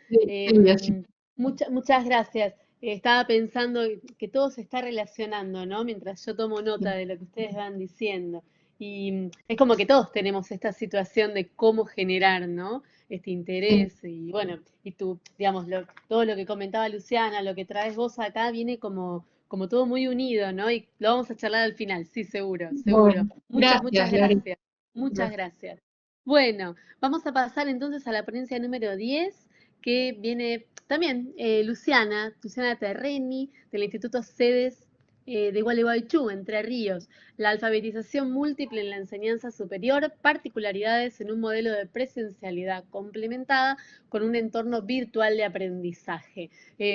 Muchas gracias. Estaba pensando que todo se está relacionando, ¿no? Mientras yo tomo nota de lo que ustedes van diciendo. Y es como que todos tenemos esta situación de cómo generar, ¿no? Este interés. Y bueno, y tú, digamos, todo lo que comentaba Luciana, lo que traes vos acá, viene como todo muy unido, ¿no? Y lo vamos a charlar al final, sí, seguro. Bueno, Muchas gracias. Muchas gracias. Bueno, vamos a pasar entonces a la ponencia número 10, que viene también Luciana Terreni, del Instituto CEDES de Gualeguaychú, Entre Ríos. La alfabetización múltiple en la enseñanza superior, particularidades en un modelo de presencialidad complementada con un entorno virtual de aprendizaje.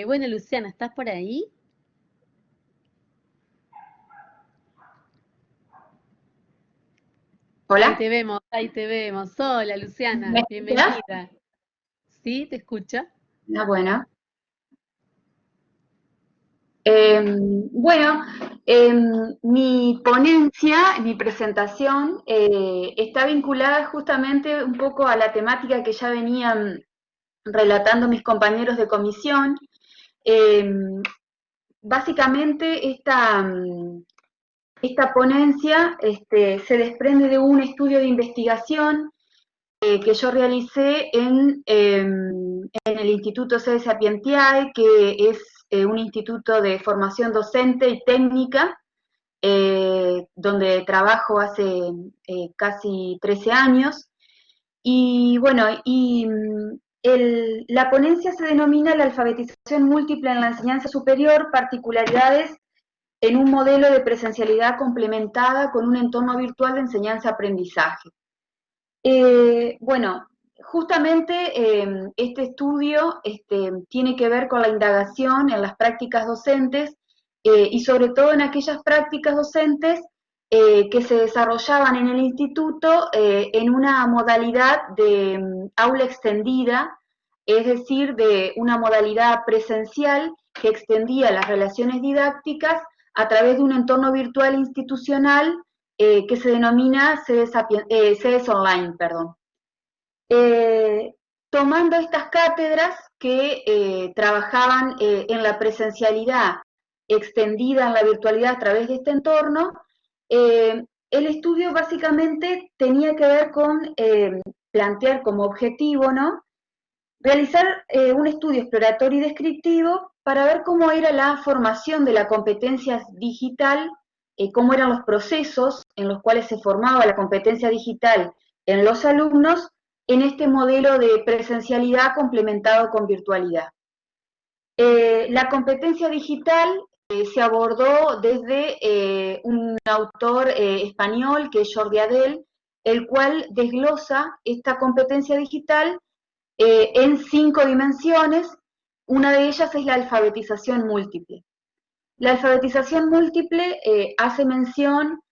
Bueno, Luciana, ¿estás por ahí? ¿Hola? Ahí te vemos. Hola, Luciana, ¿Me escuchás? bienvenida. ¿Sí? ¿Te escucha? Ah, bueno. Bueno, mi ponencia, mi presentación, está vinculada justamente un poco a la temática que ya venían relatando mis compañeros de comisión. Básicamente, esta ponencia se desprende de un estudio de investigación que yo realicé en el Instituto Sede Sapientiae, que es un instituto de formación docente y técnica, donde trabajo hace casi 13 años. Y bueno, la ponencia se denomina la alfabetización múltiple en la enseñanza superior, particularidades en un modelo de presencialidad complementada con un entorno virtual de enseñanza-aprendizaje. Bueno, justamente este estudio tiene que ver con la indagación en las prácticas docentes y sobre todo en aquellas prácticas docentes que se desarrollaban en el instituto en una modalidad de aula extendida, es decir, de una modalidad presencial que extendía las relaciones didácticas a través de un entorno virtual institucional que se denomina sedes online, perdón. Tomando estas cátedras que trabajaban en la presencialidad extendida en la virtualidad a través de este entorno, el estudio básicamente tenía que ver con plantear como objetivo, ¿no?, realizar un estudio exploratorio y descriptivo para ver cómo era la formación de la competencia digital, cómo eran los procesos en los cuales se formaba la competencia digital en los alumnos en este modelo de presencialidad complementado con virtualidad. La competencia digital se abordó desde un autor español que es Jordi Adell, el cual desglosa esta competencia digital en 5 dimensiones. Una de ellas es la alfabetización múltiple. La alfabetización múltiple hace mención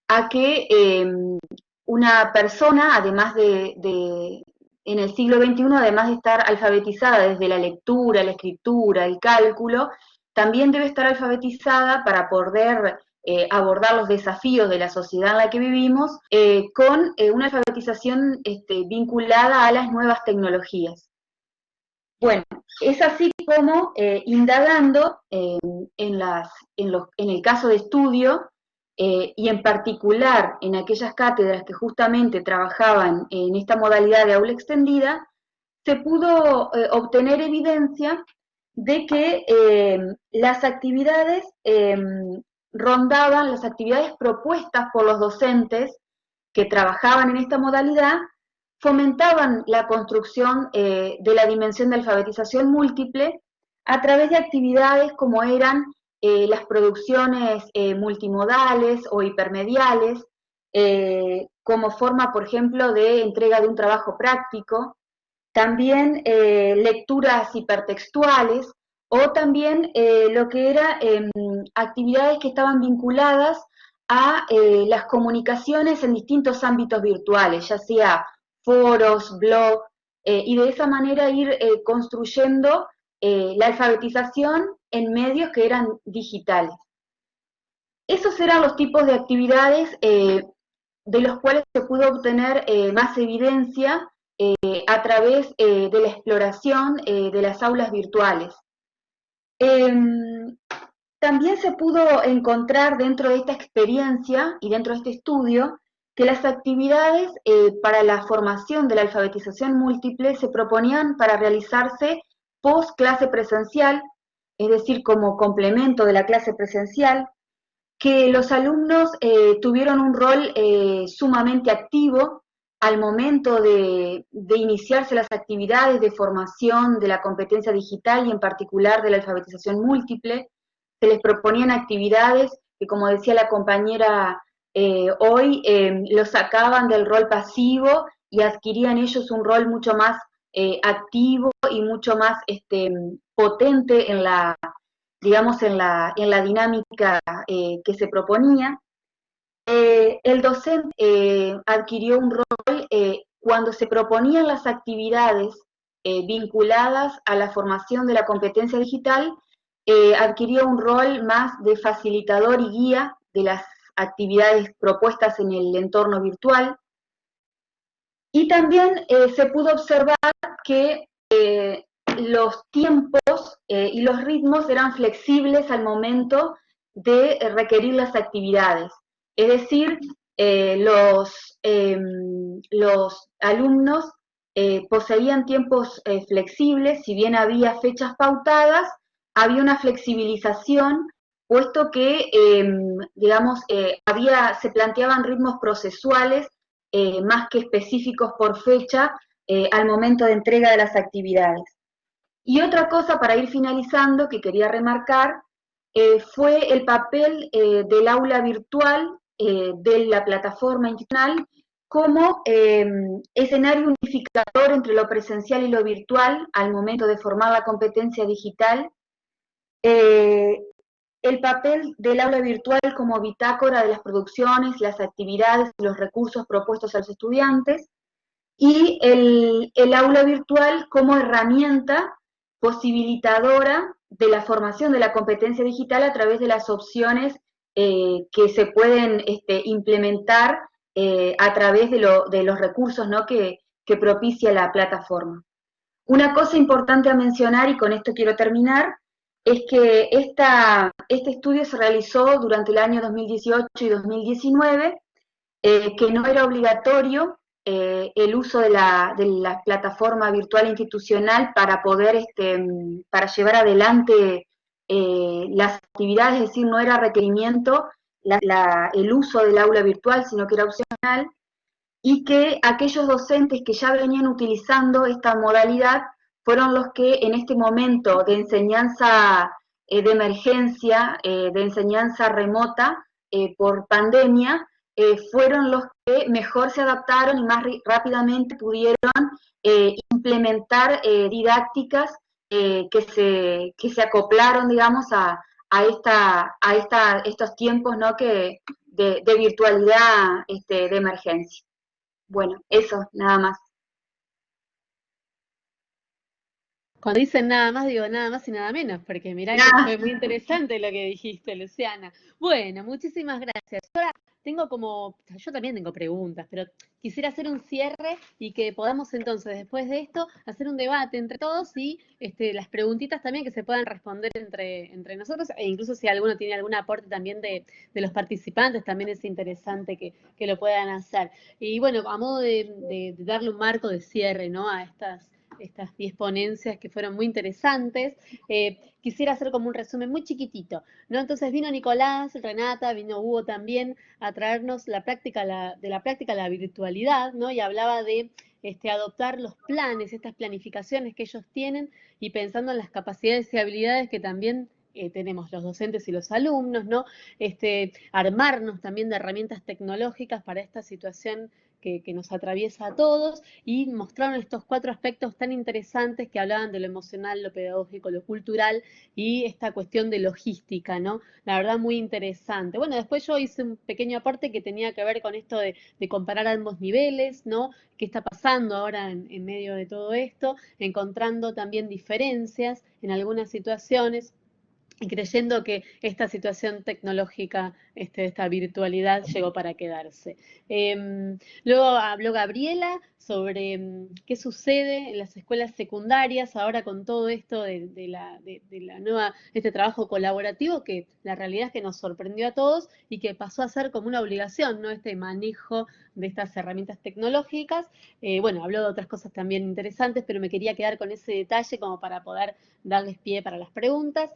a que una persona, además en el siglo XXI, además de estar alfabetizada desde la lectura, la escritura, el cálculo, también debe estar alfabetizada para poder abordar los desafíos de la sociedad en la que vivimos, con una alfabetización vinculada a las nuevas tecnologías. Bueno, es así como, indagando en el caso de estudio, y en particular en aquellas cátedras que justamente trabajaban en esta modalidad de aula extendida, se pudo obtener evidencia de que las actividades rondaban, las actividades propuestas por los docentes que trabajaban en esta modalidad, fomentaban la construcción de la dimensión de alfabetización múltiple a través de actividades como eran las producciones multimodales o hipermediales, como forma, por ejemplo, de entrega de un trabajo práctico, también lecturas hipertextuales, o también lo que era actividades que estaban vinculadas a las comunicaciones en distintos ámbitos virtuales, ya sea foros, blogs, y de esa manera ir construyendo la alfabetización en medios que eran digitales. Esos eran los tipos de actividades de los cuales se pudo obtener más evidencia a través de la exploración de las aulas virtuales. También se pudo encontrar dentro de esta experiencia y dentro de este estudio que las actividades para la formación de la alfabetización múltiple se proponían para realizarse post clase presencial, es decir, como complemento de la clase presencial, que los alumnos tuvieron un rol sumamente activo al momento de iniciarse las actividades de formación de la competencia digital y en particular de la alfabetización múltiple. Se les proponían actividades que, como decía la compañera hoy, los sacaban del rol pasivo y adquirían ellos un rol mucho más activo y mucho más potente en la, digamos, en la dinámica que se proponía. el docente adquirió un rol cuando se proponían las actividades vinculadas a la formación de la competencia digital, adquirió un rol más de facilitador y guía de las actividades propuestas en el entorno virtual. Y también se pudo observar que los tiempos y los ritmos eran flexibles al momento de requerir las actividades. Es decir, los alumnos poseían tiempos flexibles, si bien había fechas pautadas, había una flexibilización, puesto que, digamos, se planteaban ritmos procesuales más que específicos por fecha al momento de entrega de las actividades. Y otra cosa para ir finalizando que quería remarcar fue el papel del aula virtual de la plataforma institucional como escenario unificador entre lo presencial y lo virtual al momento de formar la competencia digital. El papel del aula virtual como bitácora de las producciones, las actividades y los recursos propuestos a los estudiantes, y el aula virtual como herramienta posibilitadora de la formación de la competencia digital a través de las opciones que se pueden implementar a través de los recursos, ¿no?, que propicia la plataforma. Una cosa importante a mencionar, y con esto quiero terminar, es que este estudio se realizó durante el año 2018 y 2019, que no era obligatorio el uso de la plataforma virtual institucional para poder, para llevar adelante las actividades, es decir, no era requerimiento el uso del aula virtual, sino que era opcional, y que aquellos docentes que ya venían utilizando esta modalidad fueron los que en este momento de enseñanza de emergencia, de enseñanza remota por pandemia, fueron los que mejor se adaptaron y más rápidamente pudieron implementar didácticas que se acoplaron, digamos, a estos tiempos, ¿no?, de virtualidad de emergencia. Bueno, eso, nada más. Cuando dicen nada más, digo nada más y nada menos, porque mirá que fue muy interesante lo que dijiste, Luciana. Bueno, muchísimas gracias. Ahora yo también tengo preguntas, pero quisiera hacer un cierre y que podamos entonces, después de esto, hacer un debate entre todos y las preguntitas también que se puedan responder entre nosotros, e incluso si alguno tiene algún aporte también de los participantes, también es interesante que lo puedan hacer. Y bueno, a modo de darle un marco de cierre, ¿no?, a estas 10 ponencias que fueron muy interesantes. Quisiera hacer como un resumen muy chiquitito, ¿no? Entonces vino Nicolás, Renata, vino Hugo también a traernos de la práctica a la virtualidad, ¿no? Y hablaba de adoptar los planes, estas planificaciones que ellos tienen y pensando en las capacidades y habilidades que también tenemos los docentes y los alumnos, ¿no? Armarnos también de herramientas tecnológicas para esta situación que nos atraviesa a todos, y mostraron estos 4 aspectos tan interesantes que hablaban de lo emocional, lo pedagógico, lo cultural y esta cuestión de logística, ¿no? La verdad, muy interesante. Bueno, después yo hice un pequeño aporte que tenía que ver con esto de comparar ambos niveles, ¿no? ¿Qué está pasando ahora en medio de todo esto? Encontrando también diferencias en algunas situaciones, y creyendo que esta situación tecnológica, esta virtualidad, llegó para quedarse. Luego habló Gabriela sobre qué sucede en las escuelas secundarias ahora con todo esto de la nueva, trabajo colaborativo, que la realidad es que nos sorprendió a todos y que pasó a ser como una obligación, ¿no?, este manejo de estas herramientas tecnológicas. Bueno, habló de otras cosas también interesantes, pero me quería quedar con ese detalle como para poder darles pie para las preguntas.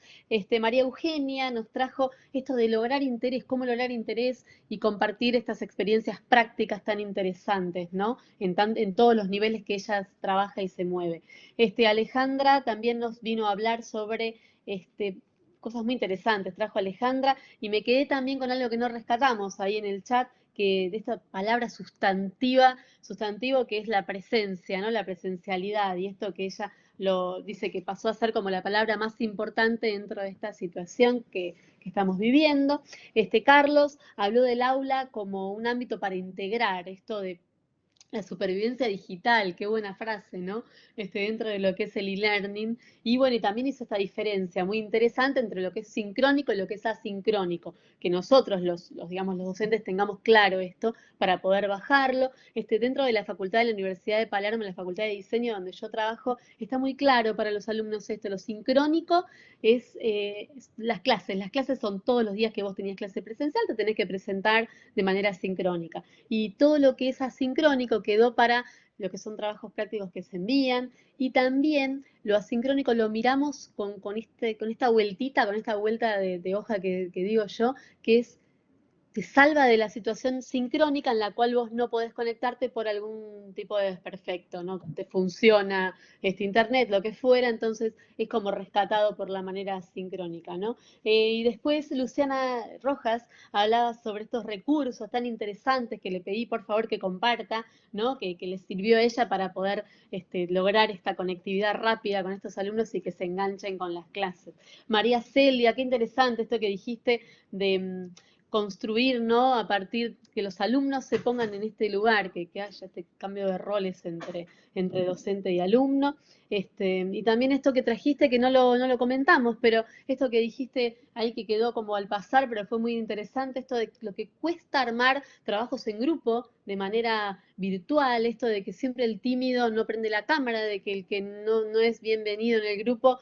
María Eugenia nos trajo esto de lograr interés, cómo lograr interés y compartir estas experiencias prácticas tan interesantes, ¿no? En todos los niveles que ella trabaja y se mueve. Alejandra también nos vino a hablar sobre cosas muy interesantes, trajo Alejandra, y me quedé también con algo que no rescatamos ahí en el chat, de esta palabra sustantivo que es la presencia, ¿no? La presencialidad, y esto que ella lo dice que pasó a ser como la palabra más importante dentro de esta situación que estamos viviendo. Carlos habló del aula como un ámbito para integrar esto de la supervivencia digital, qué buena frase, ¿no? Dentro de lo que es el e-learning. Y bueno, y también hizo esta diferencia muy interesante entre lo que es sincrónico y lo que es asincrónico, que nosotros, digamos, los docentes tengamos claro esto para poder bajarlo. Dentro de la facultad de la Universidad de Palermo, en la facultad de diseño donde yo trabajo, está muy claro para los alumnos esto. Lo sincrónico es las clases son todos los días que vos tenías clase presencial, te tenés que presentar de manera sincrónica. Y todo lo que es asincrónico quedó para lo que son trabajos prácticos que se envían, y también lo asincrónico lo miramos con esta vueltita, con esta vuelta de hoja que digo yo, que te salva de la situación sincrónica en la cual vos no podés conectarte por algún tipo de desperfecto, no te funciona internet, lo que fuera, entonces es como rescatado por la manera sincrónica, ¿no? Y después Luciana Rojas hablaba sobre estos recursos tan interesantes que le pedí por favor que comparta, ¿no? Que le sirvió a ella para poder lograr esta conectividad rápida con estos alumnos y que se enganchen con las clases. María Celia, qué interesante esto que dijiste de construir, ¿no? A partir que los alumnos se pongan en este lugar, que haya este cambio de roles entre docente y alumno. Y también esto que trajiste, que no lo comentamos, pero esto que dijiste ahí que quedó como al pasar, pero fue muy interesante, esto de lo que cuesta armar trabajos en grupo de manera virtual, esto de que siempre el tímido no prende la cámara, de que el que no es bienvenido en el grupo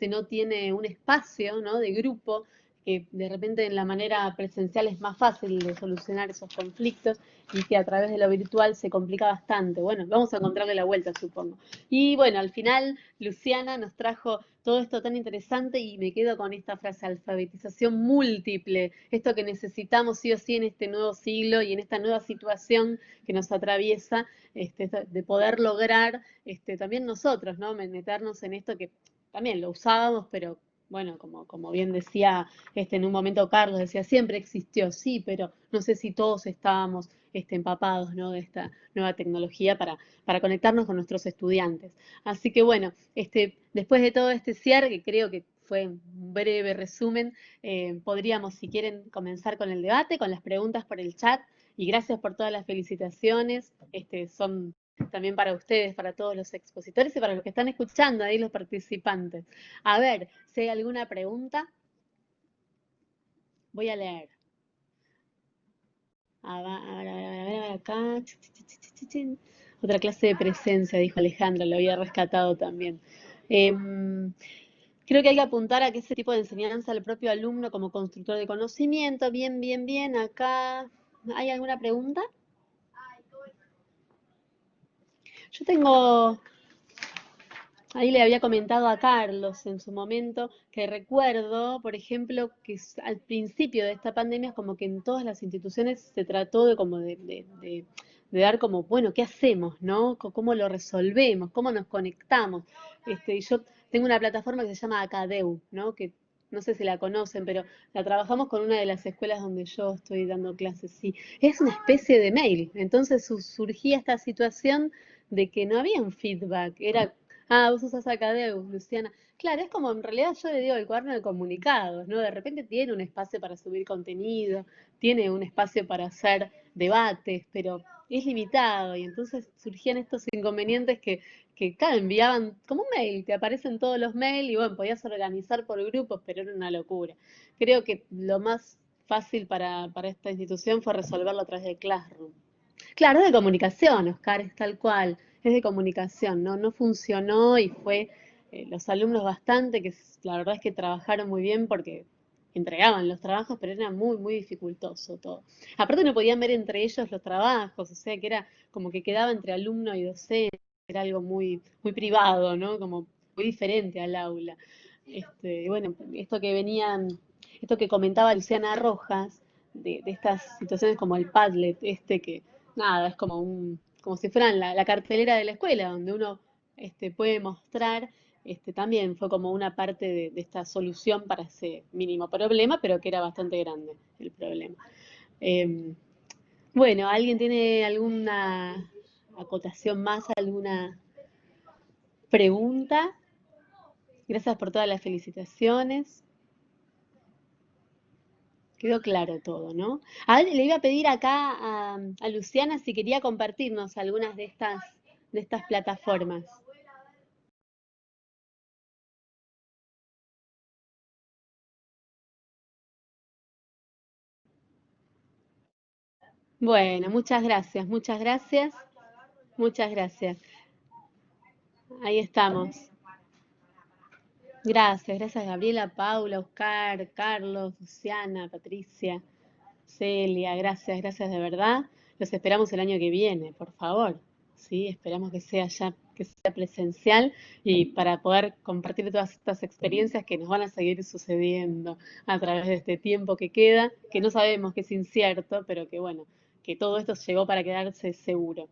no tiene un espacio, ¿no? De grupo, que de repente en la manera presencial es más fácil de solucionar esos conflictos y que a través de lo virtual se complica bastante. Bueno, vamos a encontrarle la vuelta, supongo. Y bueno, al final Luciana nos trajo todo esto tan interesante y me quedo con esta frase, alfabetización múltiple, esto que necesitamos sí o sí en este nuevo siglo y en esta nueva situación que nos atraviesa, de poder lograr también nosotros, ¿no? Meternos en esto que también lo usábamos, pero bueno, como bien decía en un momento Carlos, decía, siempre existió, sí, pero no sé si todos estábamos empapados, ¿no? De esta nueva tecnología para conectarnos con nuestros estudiantes. Así que bueno, después de todo este cierre, que creo que fue un breve resumen, podríamos, si quieren, comenzar con el debate, con las preguntas por el chat, y gracias por todas las felicitaciones, son también para ustedes, para todos los expositores y para los que están escuchando ahí, los participantes. A ver, si hay alguna pregunta, voy a leer. A ver, acá. Otra clase de presencia, dijo Alejandra, lo había rescatado también. Creo que hay que apuntar a que ese tipo de enseñanza al propio alumno como constructor de conocimiento. Bien, bien, bien. Acá, ¿hay alguna pregunta? Yo tengo, ahí le había comentado a Carlos en su momento, que recuerdo, por ejemplo, que al principio de esta pandemia es como que en todas las instituciones se trató de dar como, bueno, ¿qué hacemos, no? ¿Cómo lo resolvemos? ¿Cómo nos conectamos? Y yo tengo una plataforma que se llama Acadeu, ¿no? Que no sé si la conocen, pero la trabajamos con una de las escuelas donde yo estoy dando clases, sí. Es una especie de mail, entonces surgía esta situación de que no había un feedback, era, vos usas Acadeu, Luciana. Claro, es como en realidad yo le digo el cuaderno de comunicados, ¿no? De repente tiene un espacio para subir contenido, tiene un espacio para hacer debates, pero es limitado y entonces surgían estos inconvenientes que claro, enviaban como un mail, te aparecen todos los mails y bueno, podías organizar por grupos, pero era una locura. Creo que lo más fácil para esta institución fue resolverlo a través de Classroom. Claro, es de comunicación, Oscar, es tal cual, es de comunicación, ¿no? No funcionó y fue los alumnos bastante, que la verdad es que trabajaron muy bien porque entregaban los trabajos, pero era muy, muy dificultoso todo. Aparte no podían ver entre ellos los trabajos, o sea que era como que quedaba entre alumno y docente, era algo muy, muy privado, ¿no? Como muy diferente al aula. Bueno, esto que comentaba Luciana Rojas, de estas situaciones como el Padlet, que nada, es como si fueran la cartelera de la escuela, donde uno puede mostrar, también fue como una parte de esta solución para ese mínimo problema, pero que era bastante grande el problema. Bueno, ¿alguien tiene alguna acotación más, alguna pregunta? Gracias por todas las felicitaciones. Quedó claro todo, ¿no? A ver, le iba a pedir acá a Luciana si quería compartirnos algunas de estas plataformas. Bueno, muchas gracias, muchas gracias, muchas gracias. Ahí estamos. Gracias, gracias Gabriela, Paula, Oscar, Carlos, Luciana, Patricia, Celia, gracias, gracias de verdad. Los esperamos el año que viene, por favor. Sí, esperamos que sea ya, que sea presencial y para poder compartir todas estas experiencias que nos van a seguir sucediendo a través de este tiempo que queda, que no sabemos, que es incierto, pero que bueno, que todo esto llegó para quedarse seguro.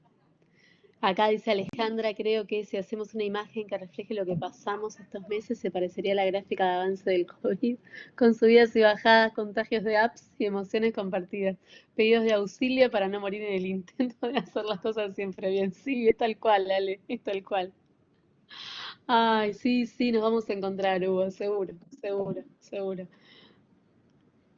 Acá dice Alejandra, creo que si hacemos una imagen que refleje lo que pasamos estos meses, se parecería a la gráfica de avance del COVID, con subidas y bajadas, contagios de apps y emociones compartidas, pedidos de auxilio para no morir en el intento de hacer las cosas siempre bien. Sí, es tal cual, Ale, es tal cual. Ay, sí, sí, nos vamos a encontrar, Hugo, seguro, seguro, seguro.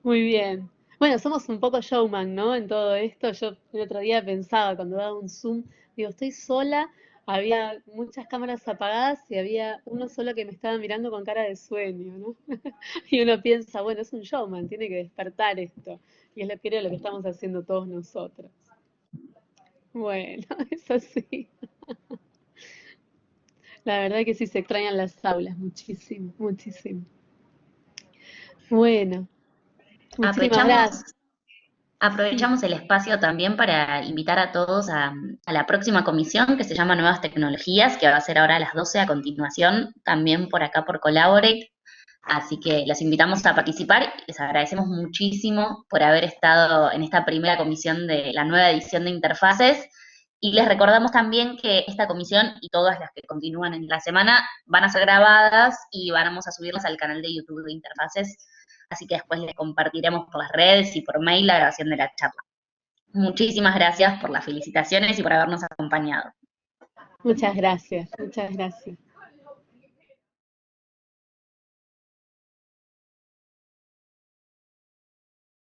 Muy bien. Bueno, somos un poco showman, ¿no? En todo esto. Yo el otro día pensaba, cuando daba un Zoom, digo, estoy sola, había muchas cámaras apagadas y había uno solo que me estaba mirando con cara de sueño, ¿no? Y uno piensa, bueno, es un showman, tiene que despertar esto. Y es lo que creo lo que estamos haciendo todos nosotros. Bueno, es así. La verdad que sí se extrañan las aulas, muchísimo, muchísimo. Bueno, muchísimas gracias. Sí. Aprovechamos el espacio también para invitar a todos a la próxima comisión que se llama Nuevas Tecnologías, que va a ser ahora a las 12 a continuación, también por acá por Collaborate. Así que los invitamos a participar. Les agradecemos muchísimo por haber estado en esta primera comisión de la nueva edición de Interfaces. Y les recordamos también que esta comisión y todas las que continúan en la semana van a ser grabadas y vamos a subirlas al canal de YouTube de Interfaces. Así que después les compartiremos por las redes y por mail la grabación de la charla. Muchísimas gracias por las felicitaciones y por habernos acompañado. Muchas gracias, muchas gracias.